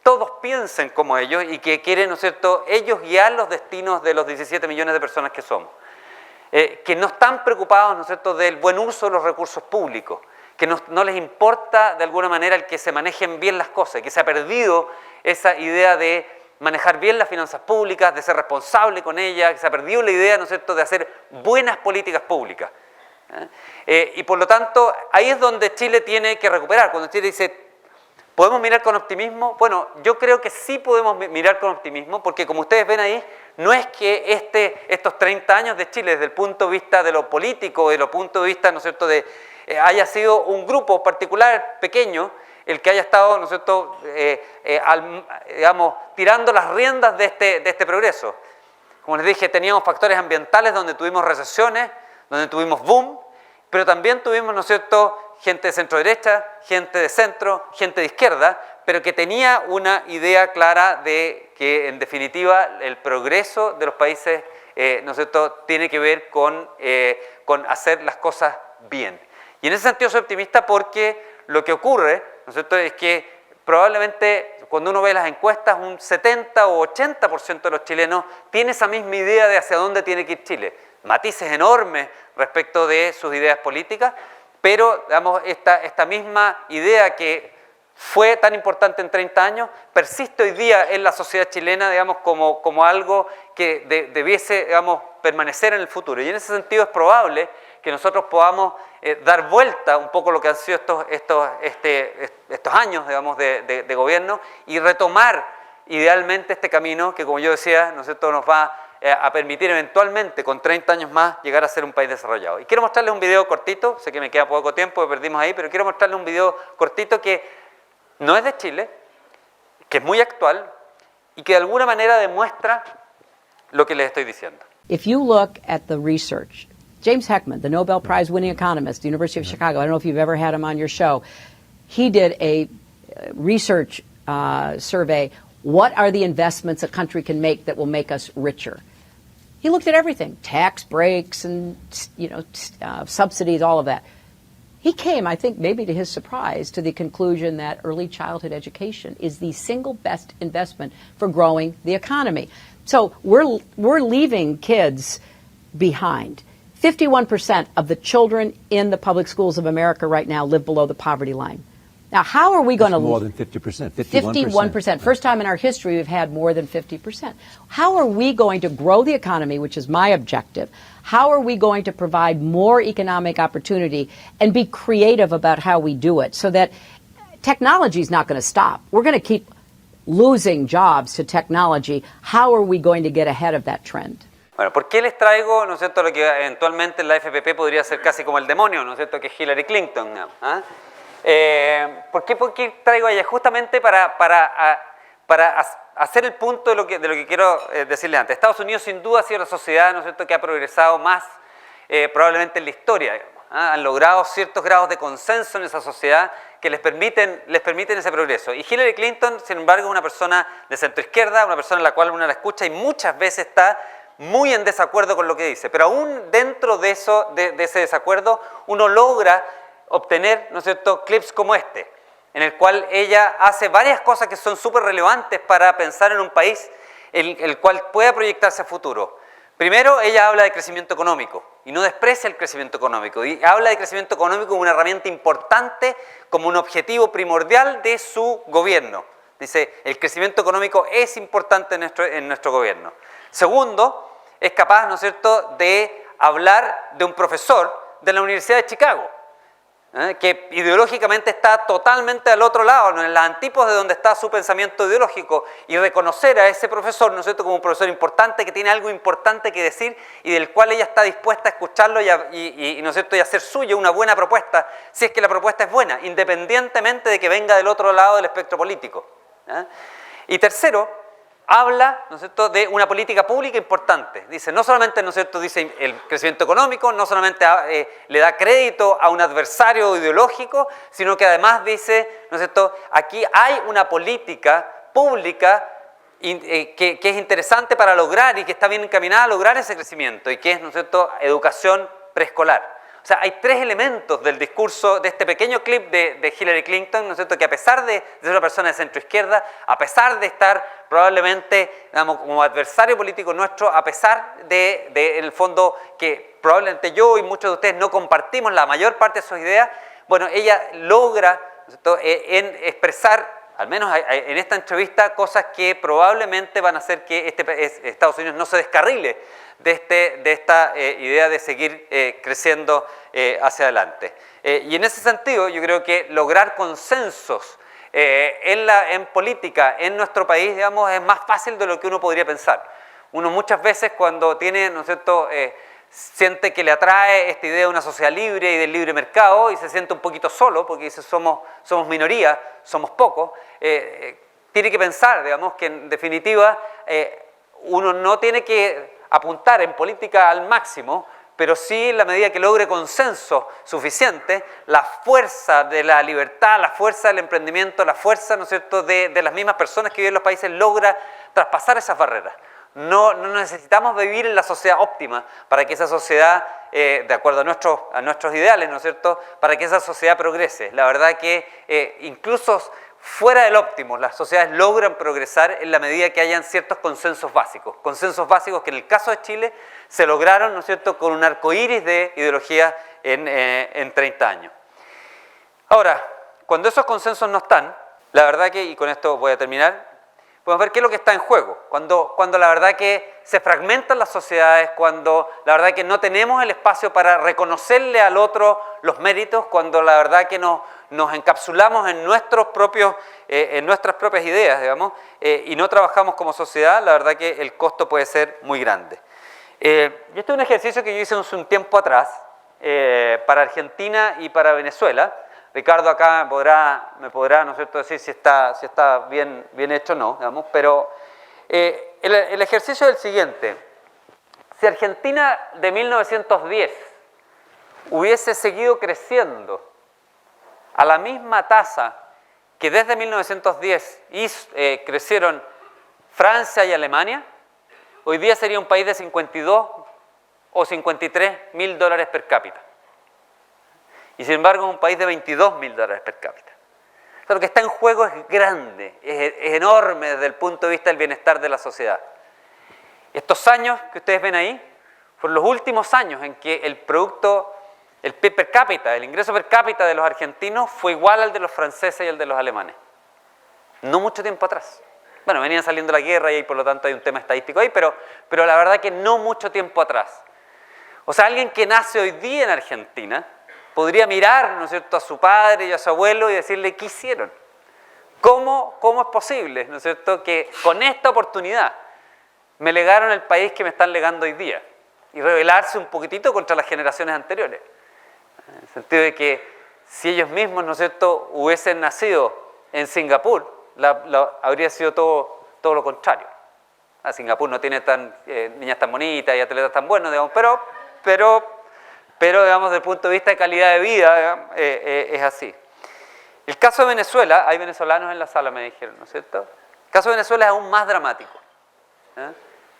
todos piensen como ellos y que quieren, ¿no es cierto?, ellos guiar los destinos de los 17 millones de personas que somos. Que no están preocupados, ¿no es cierto?, del buen uso de los recursos públicos, que no les importa de alguna manera el que se manejen bien las cosas, que se ha perdido esa idea de manejar bien las finanzas públicas, de ser responsable con ellas, que se ha perdido la idea, ¿no es cierto?, de hacer buenas políticas públicas. Y por lo tanto, ahí es donde Chile tiene que recuperar. Cuando Chile dice, ¿podemos mirar con optimismo? Bueno, yo creo que sí podemos mirar con optimismo, porque como ustedes ven ahí, no es que estos 30 años de Chile, desde el punto de vista de lo político, de lo punto de vista, ¿no es cierto?, haya sido un grupo particular, pequeño, el que haya estado, ¿no es cierto?, digamos, tirando las riendas de este progreso. Como les dije, teníamos factores ambientales donde tuvimos recesiones, donde tuvimos boom, pero también tuvimos, ¿no es cierto?, gente de centro-derecha, gente de centro, gente de izquierda, pero que tenía una idea clara de que, en definitiva, el progreso de los países, ¿no es cierto?, tiene que ver con hacer las cosas bien. Y en ese sentido soy optimista porque lo que ocurre, ¿no es cierto?, es que probablemente cuando uno ve las encuestas, un 70 o 80% de los chilenos tiene esa misma idea de hacia dónde tiene que ir Chile. Matices enormes respecto de sus ideas políticas, pero digamos, esta misma idea que fue tan importante en 30 años, persiste hoy día en la sociedad chilena, digamos, como algo que debiese, digamos, permanecer en el futuro. Y en ese sentido es probable que nosotros podamos dar vuelta un poco lo que han sido estos años, digamos, de gobierno y retomar idealmente este camino que, como yo decía, ¿no es cierto?, nos va a permitir eventualmente, con 30 años más, llegar a ser un país desarrollado. Y quiero mostrarles un video cortito, sé que me queda poco tiempo, que perdimos ahí, pero quiero mostrarles un video cortito que no es de Chile, que es muy actual y que de alguna manera demuestra lo que les estoy diciendo.
If you look at the research, James Heckman, the Nobel Prize winning economist, the University of Chicago, I don't know if you've ever had him on your show, he did a research survey. What are the investments a country can make that will make us richer? He looked at everything, tax breaks and subsidies, all of that. He came, I think, maybe to his surprise, to the conclusion that early childhood education is the single best investment for growing the economy. So we're leaving kids behind. 51% of the children in the public schools of America right now live below the poverty line. Now, how are we going to...
more than 50%,
51%. First time in our history we've had more than 50%. How are we going to grow the economy, which is my objective? How are we going to provide more economic opportunity and be creative about how we do it so that technology is not going to stop? We're going to keep losing jobs to technology. How are we going to get ahead of that trend?
Bueno, ¿por qué les traigo, ¿no es cierto?, lo que eventualmente en la FPP podría ser casi como el demonio, ¿no es cierto?, que es Hillary Clinton, ¿no? ¿Por qué traigo a ella? Justamente para hacer el punto de lo que quiero decirle antes. Estados Unidos sin duda ha sido la sociedad, ¿no es cierto?, que ha progresado más probablemente en la historia, digamos, han logrado ciertos grados de consenso en esa sociedad que les permiten ese progreso. Y Hillary Clinton, sin embargo, es una persona de centroizquierda, una persona en la cual uno la escucha y muchas veces está muy en desacuerdo con lo que dice, pero aún dentro de ese desacuerdo uno logra obtener, ¿no es cierto?, clips como este, en el cual ella hace varias cosas que son súper relevantes para pensar en un país el cual pueda proyectarse a futuro. Primero, ella habla de crecimiento económico y no desprecia el crecimiento económico, y habla de crecimiento económico como una herramienta importante, como un objetivo primordial de su gobierno. Dice, el crecimiento económico es importante en nuestro gobierno. Segundo, es capaz, ¿no es cierto?, de hablar de un profesor de la Universidad de Chicago, que ideológicamente está totalmente al otro lado, en las antípodas de donde está su pensamiento ideológico, y reconocer a ese profesor, ¿no es cierto?, como un profesor importante que tiene algo importante que decir y del cual ella está dispuesta a escucharlo y ¿no es cierto?, y hacer suyo una buena propuesta, si es que la propuesta es buena, independientemente de que venga del otro lado del espectro político. Y tercero, habla, ¿no es cierto?, de una política pública importante. Dice, no solamente, ¿no es cierto?, dice el crecimiento económico, no solamente le da crédito a un adversario ideológico, sino que además dice, ¿no es cierto?, aquí hay una política pública que es interesante para lograr y que está bien encaminada a lograr ese crecimiento, y que es, ¿no es cierto?, educación preescolar. O sea, hay tres elementos del discurso de este pequeño clip de Hillary Clinton, ¿no es cierto?, que a pesar de ser una persona de centroizquierda, a pesar de estar probablemente, digamos, como adversario político nuestro, a pesar de en el fondo que probablemente yo y muchos de ustedes no compartimos la mayor parte de sus ideas, bueno, ella logra, ¿no es cierto?, en expresar al menos en esta entrevista, cosas que probablemente van a hacer que Estados Unidos no se descarrile de esta idea de seguir creciendo hacia adelante. Y en ese sentido, yo creo que lograr consensos en política en nuestro país, digamos, es más fácil de lo que uno podría pensar. Uno muchas veces cuando tiene, ¿no es cierto?, siente que le atrae esta idea de una sociedad libre y del libre mercado y se siente un poquito solo porque dice somos minoría, somos pocos, tiene que pensar, digamos, que en definitiva uno no tiene que apuntar en política al máximo, pero sí en la medida que logre consenso suficiente, la fuerza de la libertad, la fuerza del emprendimiento, la fuerza, ¿no es cierto?, de las mismas personas que viven en los países logra traspasar esas barreras. No necesitamos vivir en la sociedad óptima para que esa sociedad, de acuerdo a nuestros ideales, ¿no es cierto?, para que esa sociedad progrese. La verdad que incluso fuera del óptimo, las sociedades logran progresar en la medida que hayan ciertos consensos básicos que en el caso de Chile se lograron, ¿no es cierto?, con un arco iris de ideología en 30 años. Ahora, cuando esos consensos no están, la verdad que, y con esto voy a terminar, podemos ver qué es lo que está en juego, cuando la verdad que se fragmentan las sociedades, cuando la verdad que no tenemos el espacio para reconocerle al otro los méritos, cuando la verdad que nos encapsulamos en nuestras propias ideas, digamos, y no trabajamos como sociedad, la verdad que el costo puede ser muy grande. Y este es un ejercicio que yo hice hace un tiempo atrás para Argentina y para Venezuela. Ricardo acá me podrá, ¿no es cierto?, decir si está bien hecho o no, digamos, pero el ejercicio es el siguiente. Si Argentina de 1910 hubiese seguido creciendo a la misma tasa que desde 1910 crecieron Francia y Alemania, hoy día sería un país de 52 o 53 mil dólares per cápita. Y sin embargo es un país de 22 mil dólares per cápita. O sea, lo que está en juego es grande, es enorme desde el punto de vista del bienestar de la sociedad. Estos años que ustedes ven ahí fueron los últimos años en que el PIB per cápita, el ingreso per cápita de los argentinos fue igual al de los franceses y al de los alemanes. No mucho tiempo atrás. Bueno, venían saliendo la guerra y por lo tanto hay un tema estadístico ahí, pero la verdad que no mucho tiempo atrás. O sea, alguien que nace hoy día en Argentina podría mirar, ¿no es cierto?, a su padre y a su abuelo y decirle, ¿qué hicieron? ¿Cómo es posible, ¿no es cierto?, que con esta oportunidad me legaron el país que me están legando hoy día? Y rebelarse un poquitito contra las generaciones anteriores. En el sentido de que si ellos mismos, ¿no es cierto?, hubiesen nacido en Singapur, habría sido todo lo contrario. Singapur no tiene niñas tan bonitas y atletas tan buenos, digamos, pero digamos, desde el punto de vista de calidad de vida, digamos, es así. El caso de Venezuela, hay venezolanos en la sala, me dijeron, ¿no es cierto? El caso de Venezuela es aún más dramático,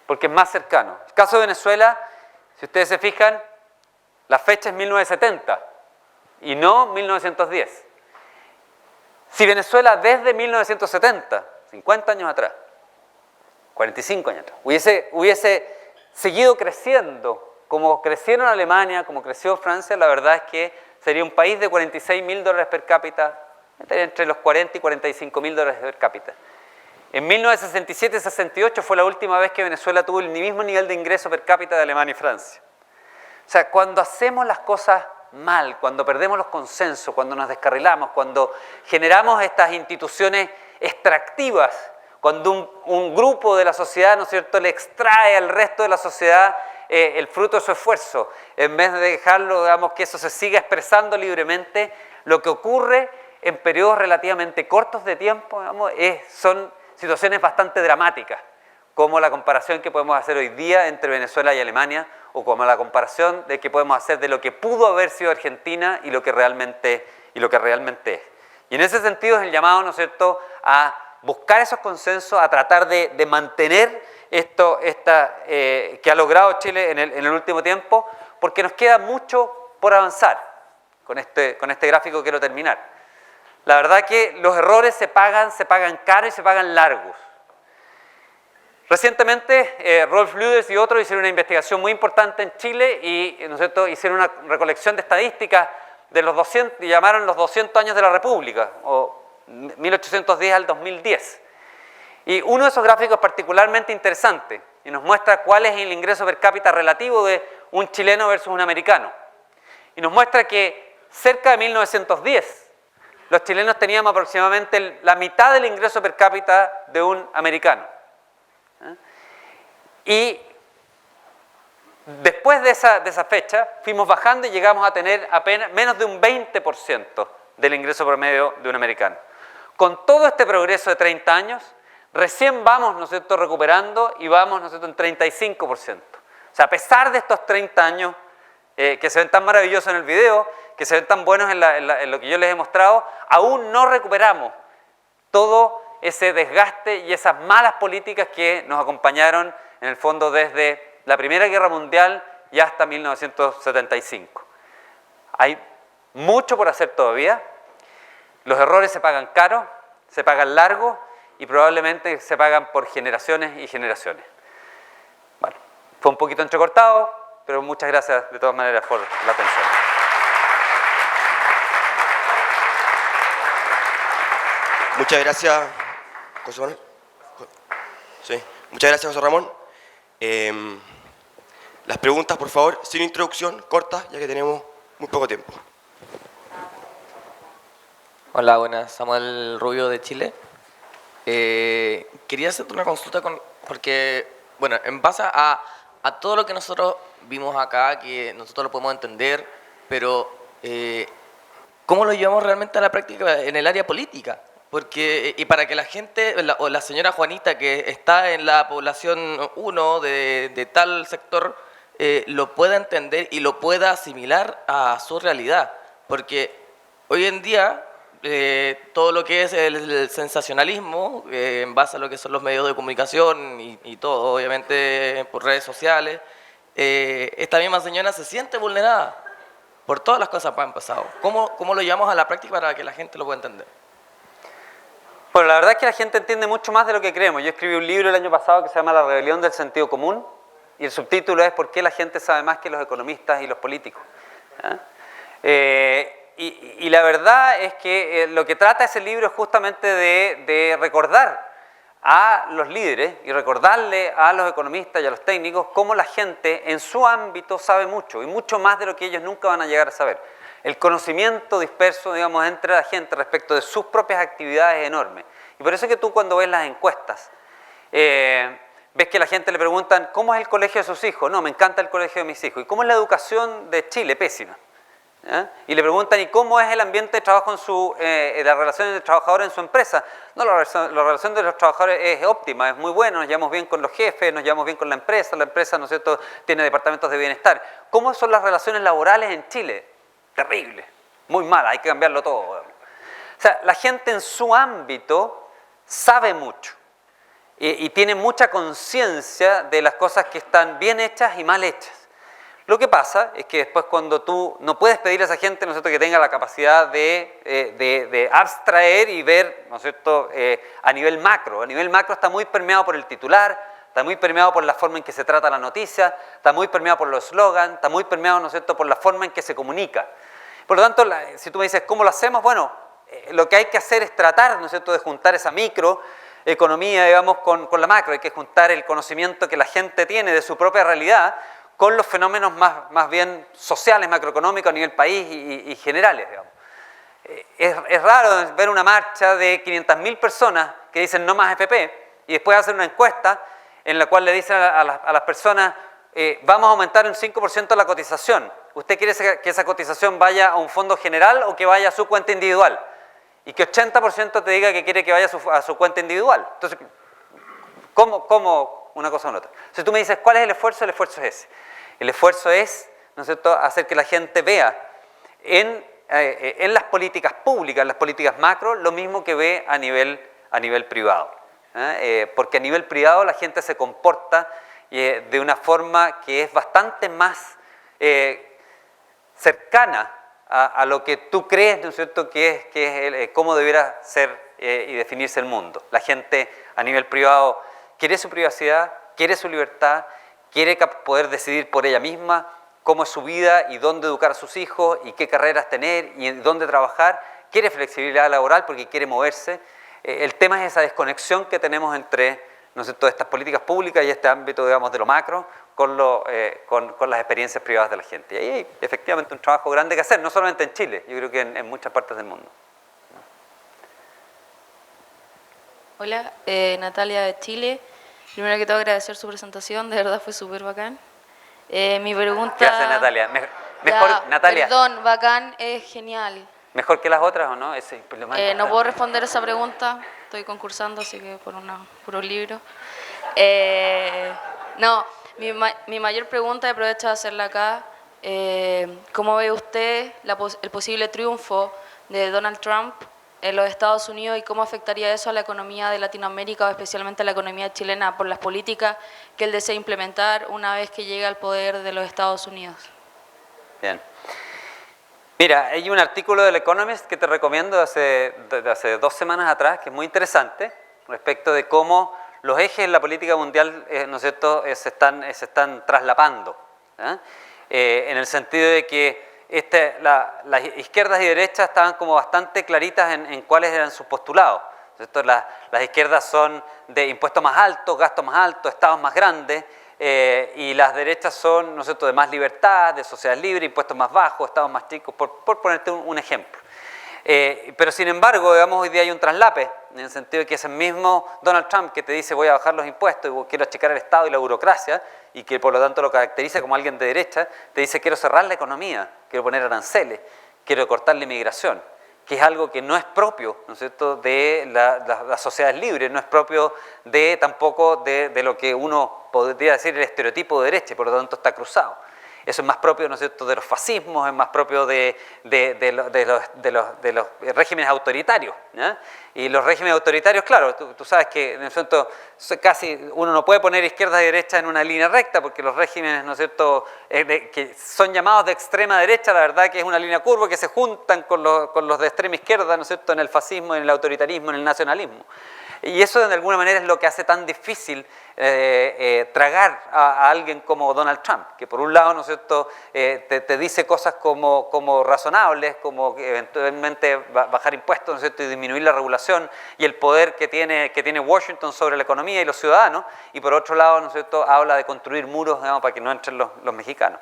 porque es más cercano. El caso de Venezuela, si ustedes se fijan, la fecha es 1970 y no 1910. Si Venezuela desde 1970, 50 años atrás, 45 años atrás, hubiese seguido creciendo como crecieron Alemania, como creció Francia, la verdad es que sería un país de 46 mil dólares per cápita, entre los 40 y 45 mil dólares per cápita. En 1967 y 68 fue la última vez que Venezuela tuvo el mismo nivel de ingreso per cápita de Alemania y Francia. O sea, cuando hacemos las cosas mal, cuando perdemos los consensos, cuando nos descarrilamos, cuando generamos estas instituciones extractivas, cuando un grupo de la sociedad, ¿no es cierto?, le extrae al resto de la sociedad el fruto de su esfuerzo, en vez de dejarlo, digamos, que eso se siga expresando libremente, lo que ocurre en periodos relativamente cortos de tiempo, digamos, son situaciones bastante dramáticas, como la comparación que podemos hacer hoy día entre Venezuela y Alemania, o como la comparación de que podemos hacer de lo que pudo haber sido Argentina y lo que realmente es. Y en ese sentido es el llamado, ¿no es cierto?, a buscar esos consensos, a tratar de mantener esto que ha logrado Chile en el último tiempo, porque nos queda mucho por avanzar. Con este gráfico quiero terminar. La verdad que los errores se pagan caro y se pagan largos. Recientemente, Rolf Lüders y otros hicieron una investigación muy importante en Chile y, ¿no es cierto?, hicieron una recolección de estadísticas de los 200, llamaron los 200 años de la República, o 1810 al 2010. Y uno de esos gráficos es particularmente interesante y nos muestra cuál es el ingreso per cápita relativo de un chileno versus un americano. Y nos muestra que cerca de 1910 los chilenos teníamos aproximadamente la mitad del ingreso per cápita de un americano. Y después de esa fecha fuimos bajando y llegamos a tener apenas menos de un 20% del ingreso promedio de un americano. Con todo este progreso de 30 años, recién vamos, ¿no es cierto?, recuperando y vamos, ¿no es cierto?, en 35%. O sea, a pesar de estos 30 años que se ven tan maravillosos en el video, que se ven tan buenos en lo que yo les he mostrado, aún no recuperamos todo ese desgaste y esas malas políticas que nos acompañaron en el fondo desde la Primera Guerra Mundial y hasta 1975. Hay mucho por hacer todavía. Los errores se pagan caro, se pagan largo y probablemente se pagan por generaciones y generaciones. Bueno, fue un poquito entrecortado, pero muchas gracias de todas maneras por la atención.
Muchas gracias, José Manuel. Sí. Muchas gracias, José Ramón. Las preguntas, por favor, sin introducción, cortas, ya que tenemos muy poco tiempo.
Hola, buenas. Samuel Rubio de Chile. Quería hacerte una consulta porque, bueno, en base a todo lo que nosotros vimos acá, que nosotros lo podemos entender, pero ¿cómo lo llevamos realmente a la práctica en el área política? Porque, y para que la gente, o la señora Juanita, que está en la población 1 de tal sector, lo pueda entender y lo pueda asimilar a su realidad. Porque hoy en día, todo lo que es el sensacionalismo, en base a lo que son los medios de comunicación y todo, obviamente por redes sociales, esta misma señora se siente vulnerada por todas las cosas que han pasado. ¿Cómo lo llevamos a la práctica para que la gente lo pueda entender?
Bueno, la verdad es que la gente entiende mucho más de lo que creemos. Yo escribí un libro el año pasado que se llama La rebelión del sentido común y el subtítulo es ¿Por qué la gente sabe más que los economistas y los políticos? Y la verdad es que lo que trata ese libro es justamente de recordar a los líderes y recordarle a los economistas y a los técnicos cómo la gente en su ámbito sabe mucho y mucho más de lo que ellos nunca van a llegar a saber. El conocimiento disperso, digamos, entre la gente respecto de sus propias actividades es enorme. Y por eso es que tú cuando ves las encuestas, ves que a la gente le preguntan ¿cómo es el colegio de sus hijos? No, me encanta el colegio de mis hijos. ¿Y cómo es la educación de Chile? Pésima. Y le preguntan ¿y cómo es el ambiente de trabajo en la relación entre trabajadores en su empresa? No, la relación de los trabajadores es óptima, es muy buena, nos llevamos bien con los jefes, nos llevamos bien con la empresa, ¿no es cierto?, tiene departamentos de bienestar. ¿Cómo son las relaciones laborales en Chile? Terrible, muy mala, hay que cambiarlo todo. O sea, la gente en su ámbito sabe mucho y tiene mucha conciencia de las cosas que están bien hechas y mal hechas. Lo que pasa es que después cuando tú no puedes pedir a esa gente, ¿no es cierto?, que tenga la capacidad de abstraer y ver, ¿no es cierto?, a nivel macro. A nivel macro está muy permeado por el titular, está muy permeado por la forma en que se trata la noticia, está muy permeado por los eslogans, está muy permeado, ¿no es cierto?, por la forma en que se comunica. Por lo tanto, si tú me dices, ¿cómo lo hacemos? Bueno, lo que hay que hacer es tratar, ¿no es cierto?, de juntar esa microeconomía, digamos, con la macro. Hay que juntar el conocimiento que la gente tiene de su propia realidad con los fenómenos más bien sociales, macroeconómicos a nivel país y generales, digamos. Es raro ver una marcha de 500.000 personas que dicen no más FP y después hacer una encuesta en la cual le dicen a las personas vamos a aumentar un 5% la cotización. ¿Usted quiere que esa cotización vaya a un fondo general o que vaya a su cuenta individual? Y que 80% te diga que quiere que vaya a su cuenta individual. Entonces, ¿cómo una cosa o otra? Si tú me dices, ¿cuál es el esfuerzo? El esfuerzo es ese. El esfuerzo es, ¿no es cierto?, hacer que la gente vea en las políticas públicas, en las políticas macro, lo mismo que ve a nivel privado. Porque a nivel privado la gente se comporta de una forma que es bastante más cercana a lo que tú crees, ¿no es cierto?, que es cómo debiera ser y definirse el mundo. La gente a nivel privado quiere su privacidad, quiere su libertad, quiere poder decidir por ella misma cómo es su vida y dónde educar a sus hijos y qué carreras tener y dónde trabajar. quiere flexibilidad laboral porque quiere moverse. El tema es esa desconexión que tenemos entre, ¿no es cierto?, estas políticas públicas y este ámbito, digamos, de lo macro con las experiencias privadas de la gente. Y ahí hay efectivamente un trabajo grande que hacer, no solamente en Chile, yo creo que en muchas partes del mundo.
Hola, Natalia de Chile. Primero que todo agradecer su presentación, de verdad fue súper bacán. Mi pregunta...
Gracias, Natalia. Mejor, Natalia.
Perdón, bacán es genial.
¿Mejor que las otras o no?
No puedo responder esa pregunta, estoy concursando, así que por un libro. No, mi mayor pregunta, y aprovecho de hacerla acá, ¿cómo ve usted el posible triunfo de Donald Trump en los Estados Unidos y cómo afectaría eso a la economía de Latinoamérica o especialmente a la economía chilena por las políticas que él desea implementar una vez que llegue al poder de los Estados Unidos?
Bien. Mira, hay un artículo del Economist que te recomiendo de hace 2 semanas atrás, que es muy interesante, respecto de cómo los ejes en la política mundial, ¿no es cierto?, se están traslapando, en el sentido de que las izquierdas y derechas estaban como bastante claritas en cuáles eran sus postulados. Las izquierdas son de impuestos más altos, gastos más altos, estados más grandes, y las derechas son, ¿no es cierto?, de más libertad, de sociedades libres, impuestos más bajos, estados más chicos, por ponerte un ejemplo. Pero sin embargo, digamos, hoy día hay un traslape, en el sentido de que ese mismo Donald Trump que te dice voy a bajar los impuestos y quiero achicar el Estado y la burocracia, y que por lo tanto lo caracteriza como alguien de derecha, te dice quiero cerrar la economía, quiero poner aranceles, quiero cortar la inmigración, que es algo que no es propio, ¿no es cierto?, de las sociedades libres, no es propio tampoco de lo que uno podría decir el estereotipo de derecha, y por lo tanto está cruzado. Eso es más propio, ¿no es cierto?, de los fascismos, es más propio de los regímenes autoritarios, ¿ya? Y los regímenes autoritarios, claro, tú sabes que en el fondo casi uno no puede poner izquierda y derecha en una línea recta, porque los regímenes, ¿no es cierto?, que son llamados de extrema derecha, la verdad que es una línea curva que se juntan con los de extrema izquierda, ¿no es cierto?, en el fascismo, en el autoritarismo, en el nacionalismo. Y eso de alguna manera es lo que hace tan difícil tragar a alguien como Donald Trump, que por un lado, ¿no es cierto?, te dice cosas como razonables, como que eventualmente bajar impuestos, ¿no es cierto?, y disminuir la regulación y el poder que tiene Washington sobre la economía y los ciudadanos, y por otro lado, ¿no es cierto?, habla de construir muros, digamos, para que no entren los mexicanos.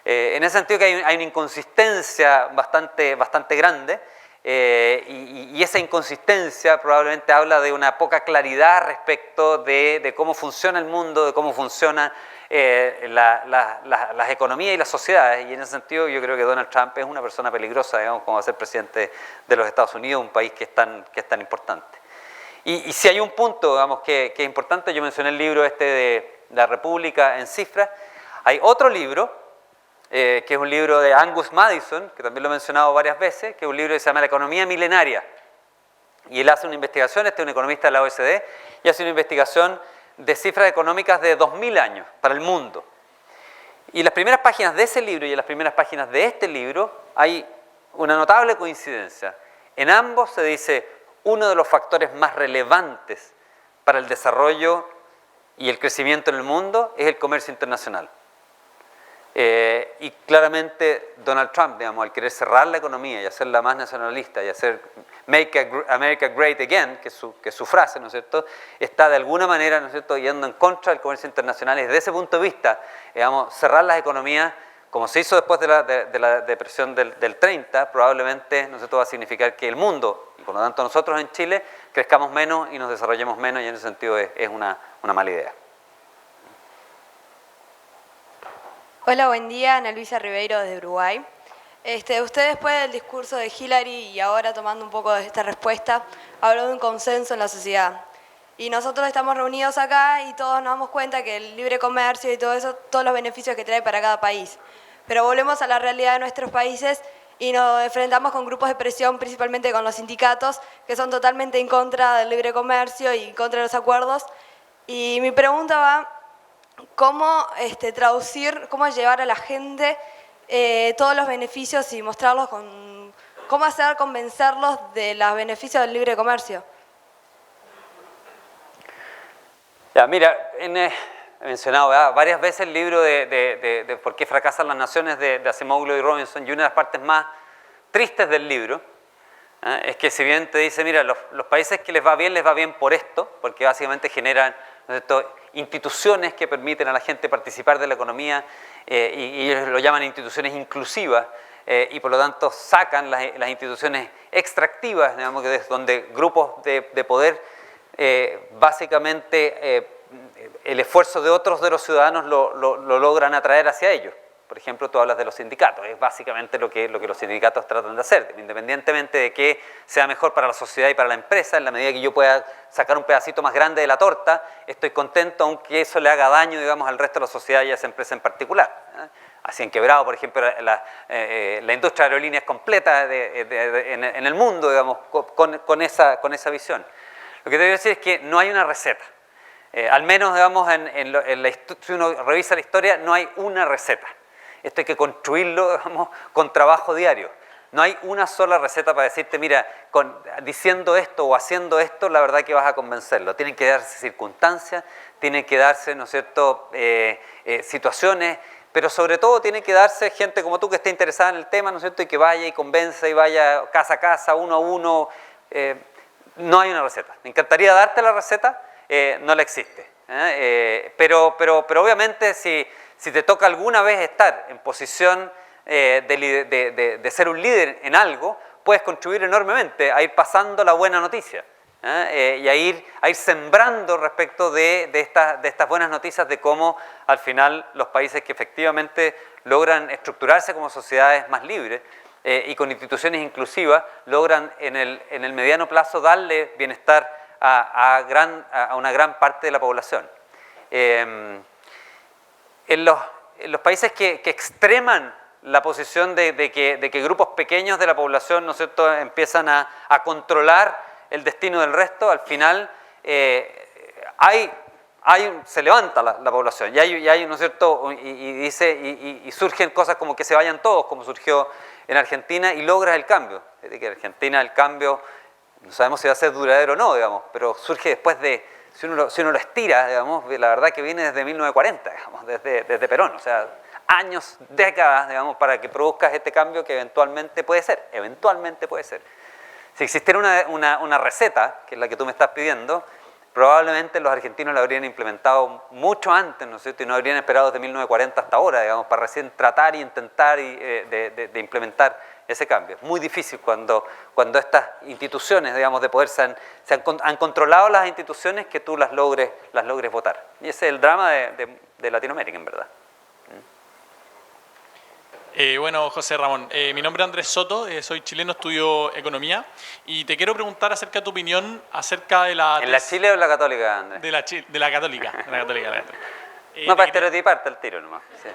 En ese sentido que hay una inconsistencia bastante grande. Y esa inconsistencia probablemente habla de una poca claridad respecto de cómo funciona el mundo, de cómo funcionan las economías y las sociedades, y en ese sentido yo creo que Donald Trump es una persona peligrosa, digamos, como va a ser presidente de los Estados Unidos, un país que es tan importante. Y si hay un punto, digamos, que es importante, yo mencioné el libro de La República en cifras, hay otro libro que es un libro de Angus Maddison, que también lo he mencionado varias veces, que es un libro que se llama La economía milenaria. Y él hace una investigación, este es un economista de la OECD, y hace una investigación de cifras económicas de 2000 años para el mundo. Y en las primeras páginas de ese libro y en las primeras páginas de este libro hay una notable coincidencia. En ambos se dice uno de los factores más relevantes para el desarrollo y el crecimiento en el mundo es el comercio internacional. Y claramente Donald Trump, digamos, al querer cerrar la economía y hacerla más nacionalista y hacer Make America Great Again, que es su frase, ¿no es cierto?, está de alguna manera, ¿no es cierto?, yendo en contra del comercio internacional, y desde ese punto de vista, digamos, cerrar las economías, como se hizo después de la depresión del 30, probablemente, ¿no es cierto?, va a significar que el mundo, y por lo tanto nosotros en Chile, crezcamos menos y nos desarrollemos menos, y en ese sentido es una mala idea.
Hola, buen día, Ana Luisa Ribeiro desde Uruguay. Usted después del discurso de Hillary y ahora tomando un poco de esta respuesta, habló de un consenso en la sociedad. Y nosotros estamos reunidos acá y todos nos damos cuenta que el libre comercio y todo eso, todos los beneficios que trae para cada país. Pero volvemos a la realidad de nuestros países y nos enfrentamos con grupos de presión, principalmente con los sindicatos, que son totalmente en contra del libre comercio y en contra de los acuerdos. Y mi pregunta va: ¿cómo traducir, cómo llevar a la gente todos los beneficios y mostrarlos cómo hacer convencerlos de los beneficios del libre comercio?
Ya, mira, he mencionado varias veces el libro de ¿Por qué fracasan las naciones? de Acemoglu y Robinson, y una de las partes más tristes del libro Es que si bien te dice, mira, los países que les va bien por esto, porque básicamente generan, ¿no es cierto?, instituciones que permiten a la gente participar de la economía y ellos lo llaman instituciones inclusivas y por lo tanto sacan las instituciones extractivas, digamos, donde grupos de poder básicamente el esfuerzo de otros de los ciudadanos lo logran atraer hacia ellos. Por ejemplo, tú hablas de los sindicatos, es básicamente lo que los sindicatos tratan de hacer, independientemente de que sea mejor para la sociedad y para la empresa, en la medida que yo pueda sacar un pedacito más grande de la torta, estoy contento aunque eso le haga daño, digamos, al resto de la sociedad y a esa empresa en particular. Así en Quebrado, por ejemplo, la industria de aerolíneas completa en el mundo, digamos, con esa visión. Lo que te quiero decir es que no hay una receta. Al menos, digamos, si uno revisa la historia, no hay una receta. Esto hay que construirlo, digamos, con trabajo diario. No hay una sola receta para decirte, mira, diciendo esto o haciendo esto, la verdad que vas a convencerlo. Tienen que darse circunstancias, tienen que darse, ¿no es cierto?, situaciones, pero sobre todo tiene que darse gente como tú que esté interesada en el tema, ¿no es cierto?, y que vaya y convenza y vaya casa a casa, uno a uno. No hay una receta. Me encantaría darte la receta, no la existe. Pero obviamente si te toca alguna vez estar en posición de ser un líder en algo, puedes contribuir enormemente a ir pasando la buena noticia y a ir sembrando respecto de estas buenas noticias de cómo al final los países que efectivamente logran estructurarse como sociedades más libres y con instituciones inclusivas logran en el mediano plazo darle bienestar a una gran parte de la población. En los países que extreman la posición de que grupos pequeños de la población, ¿no es cierto?, empiezan a controlar el destino del resto, al final se levanta la población y hay, ¿no es cierto?, y surgen cosas como que se vayan todos, como surgió en Argentina, y logras el cambio. Es decir, que en Argentina el cambio, no sabemos si va a ser duradero o no, digamos, pero surge después de, si uno lo estira, digamos, la verdad que viene desde 1940, digamos, desde Perón, o sea, años, décadas, digamos, para que produzcas este cambio que eventualmente puede ser. Si existiera una receta, que es la que tú me estás pidiendo, probablemente los argentinos la habrían implementado mucho antes, ¿no es cierto?, y no habrían esperado desde 1940 hasta ahora, digamos, para recién tratar y intentar de implementar ese cambio. Es muy difícil cuando estas instituciones, digamos, de poder han controlado las instituciones que tú las logres votar. Y ese es el drama de Latinoamérica, en verdad.
Bueno, José Ramón, mi nombre es Andrés Soto, soy chileno, estudio economía y te quiero preguntar acerca de tu opinión acerca de la...
¿En la Chile o en la Católica, Andrés?
De la Católica.
No, para estereotiparte al tiro nomás. Sí.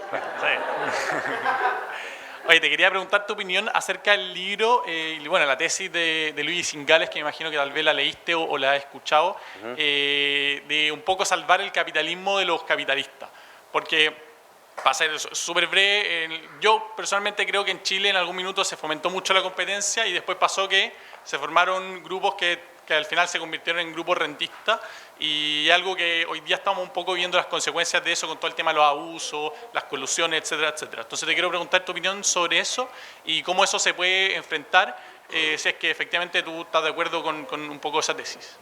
Oye, te quería preguntar tu opinión acerca del libro, la tesis de Luis Ingales, que me imagino que tal vez la leíste o la has escuchado, de un poco salvar el capitalismo de los capitalistas. Porque, para ser súper breve, yo personalmente creo que en Chile en algún minuto se fomentó mucho la competencia y después pasó que se formaron grupos que al final se convirtieron en grupos rentistas y algo que hoy día estamos un poco viendo las consecuencias de eso con todo el tema de los abusos, las colusiones, etcétera, etcétera. Entonces te quiero preguntar tu opinión sobre eso y cómo eso se puede enfrentar si es que efectivamente tú estás de acuerdo con un poco esa tesis.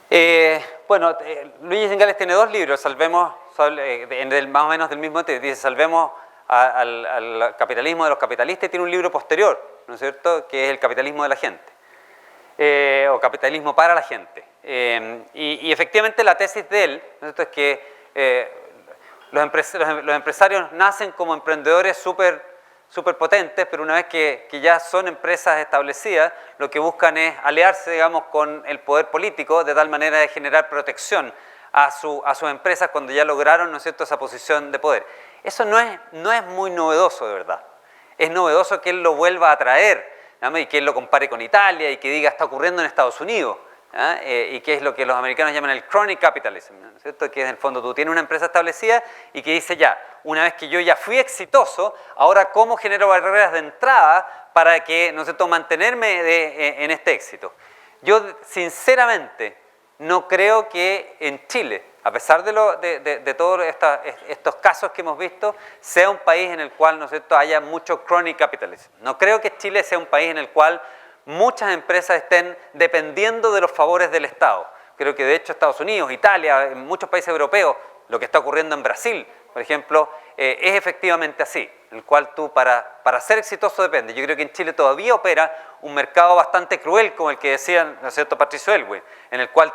Luis Ingales tiene dos libros, más o menos del mismo tema, dice Salvemos al capitalismo de los capitalistas, y tiene un libro posterior, ¿no es cierto?, que es El capitalismo de la gente, o Capitalismo para la gente. Y efectivamente la tesis de él, ¿no es cierto?, es que los empresarios nacen como emprendedores súper potentes, pero una vez que ya son empresas establecidas, lo que buscan es aliarse, digamos, con el poder político de tal manera de generar protección a sus empresas cuando ya lograron, ¿no es cierto?, esa posición de poder. Eso no es muy novedoso, de verdad. Es novedoso que él lo vuelva a traer, ¿no?, y que él lo compare con Italia y que diga está ocurriendo en Estados Unidos, y que es lo que los americanos llaman el crony capitalism, ¿no es cierto?, que en el fondo tú tienes una empresa establecida y que dice ya, una vez que yo ya fui exitoso, ahora cómo genero barreras de entrada para que, ¿no es cierto?, mantenerme en este éxito. Yo sinceramente no creo que en Chile, a pesar de todos estos casos que hemos visto, sea un país en el cual, ¿no es cierto?, haya mucho crony capitalism. No creo que Chile sea un país en el cual muchas empresas estén dependiendo de los favores del Estado. Creo que de hecho Estados Unidos, Italia, en muchos países europeos, lo que está ocurriendo en Brasil, por ejemplo, es efectivamente así, en el cual tú para ser exitoso depende. Yo creo que en Chile todavía opera un mercado bastante cruel, como el que decía, ¿no es cierto?, Patricio Elwin, en el cual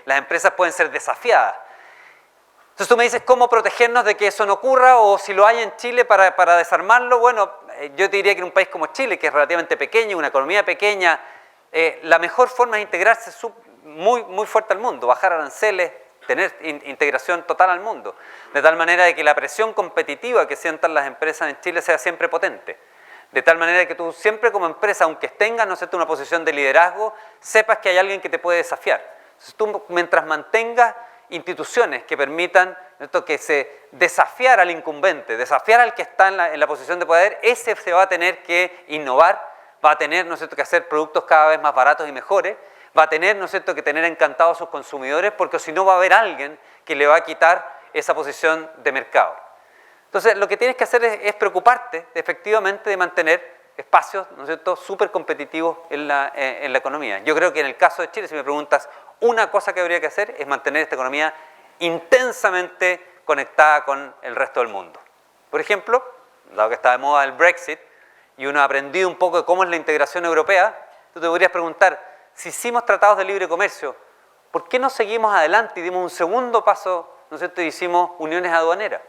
las empresas pueden ser desafiadas. Entonces tú me dices, ¿cómo protegernos de que eso no ocurra? O si lo hay en Chile para desarmarlo. Bueno, yo te diría que en un país como Chile, que es relativamente pequeño, una economía pequeña, la mejor forma es integrarse muy fuerte al mundo, bajar aranceles, tener integración total al mundo, de tal manera de que la presión competitiva que sientan las empresas en Chile sea siempre potente. De tal manera que tú siempre como empresa, aunque tengas, ¿no es cierto?, una posición de liderazgo, sepas que hay alguien que te puede desafiar. Entonces tú, mientras mantengas instituciones que permitan, ¿no?, que se desafiar al incumbente, desafiar al que está en la posición de poder, ese se va a tener que innovar, va a tener, ¿no es cierto?, que hacer productos cada vez más baratos y mejores, va a tener, ¿no es cierto?, que tener encantados a sus consumidores, porque si no va a haber alguien que le va a quitar esa posición de mercado. Entonces, lo que tienes que hacer es preocuparte efectivamente de mantener espacios, ¿no es cierto?, súper competitivos en la economía. Yo creo que en el caso de Chile, si me preguntas, una cosa que habría que hacer es mantener esta economía intensamente conectada con el resto del mundo. Por ejemplo, dado que está de moda el Brexit, y uno ha aprendido un poco de cómo es la integración europea, tú te podrías preguntar, si hicimos tratados de libre comercio, ¿por qué no seguimos adelante y dimos un segundo paso, ¿no es cierto?, y hicimos uniones aduaneras?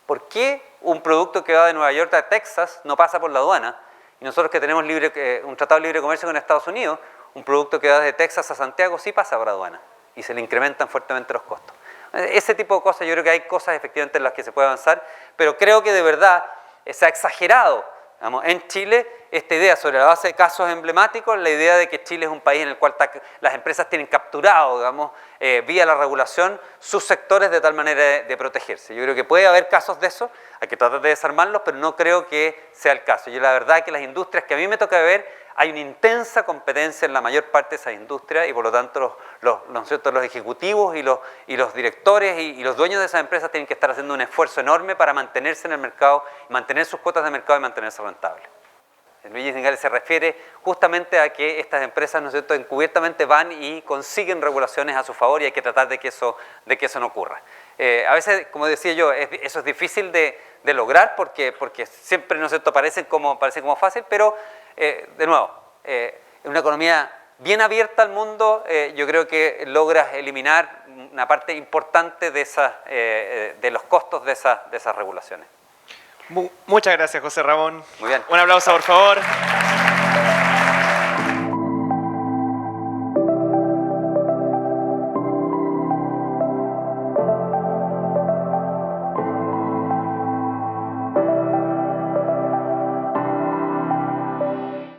¿Por qué un producto que va de Nueva York a Texas no pasa por la aduana? Y nosotros que tenemos un tratado de libre comercio con Estados Unidos, un producto que va de Texas a Santiago sí pasa por aduana y se le incrementan fuertemente los costos. Ese tipo de cosas, yo creo que hay cosas efectivamente en las que se puede avanzar, pero creo que de verdad se ha exagerado, digamos, en Chile esta idea sobre la base de casos emblemáticos, la idea de que Chile es un país en el cual las empresas tienen capturado, digamos, vía la regulación, sus sectores de tal manera de protegerse. Yo creo que puede haber casos de eso, hay que tratar de desarmarlos, pero no creo que sea el caso. Yo la verdad es que las industrias que a mí me toca ver, hay una intensa competencia en la mayor parte de esas industrias y por lo tanto los ejecutivos y los directores y los dueños de esas empresas tienen que estar haciendo un esfuerzo enorme para mantenerse en el mercado, mantener sus cuotas de mercado y mantenerse rentables. Luigi Zingales se refiere justamente a que estas empresas, ¿no es cierto?, encubiertamente van y consiguen regulaciones a su favor y hay que tratar de que eso no ocurra. A veces, como decía yo, eso es difícil de lograr porque siempre, ¿no es cierto?, parece como fácil, pero de nuevo, en una economía bien abierta al mundo, yo creo que logras eliminar una parte importante de los costos de esas regulaciones.
Muchas gracias, José Ramón.
Muy bien.
Un aplauso, por favor.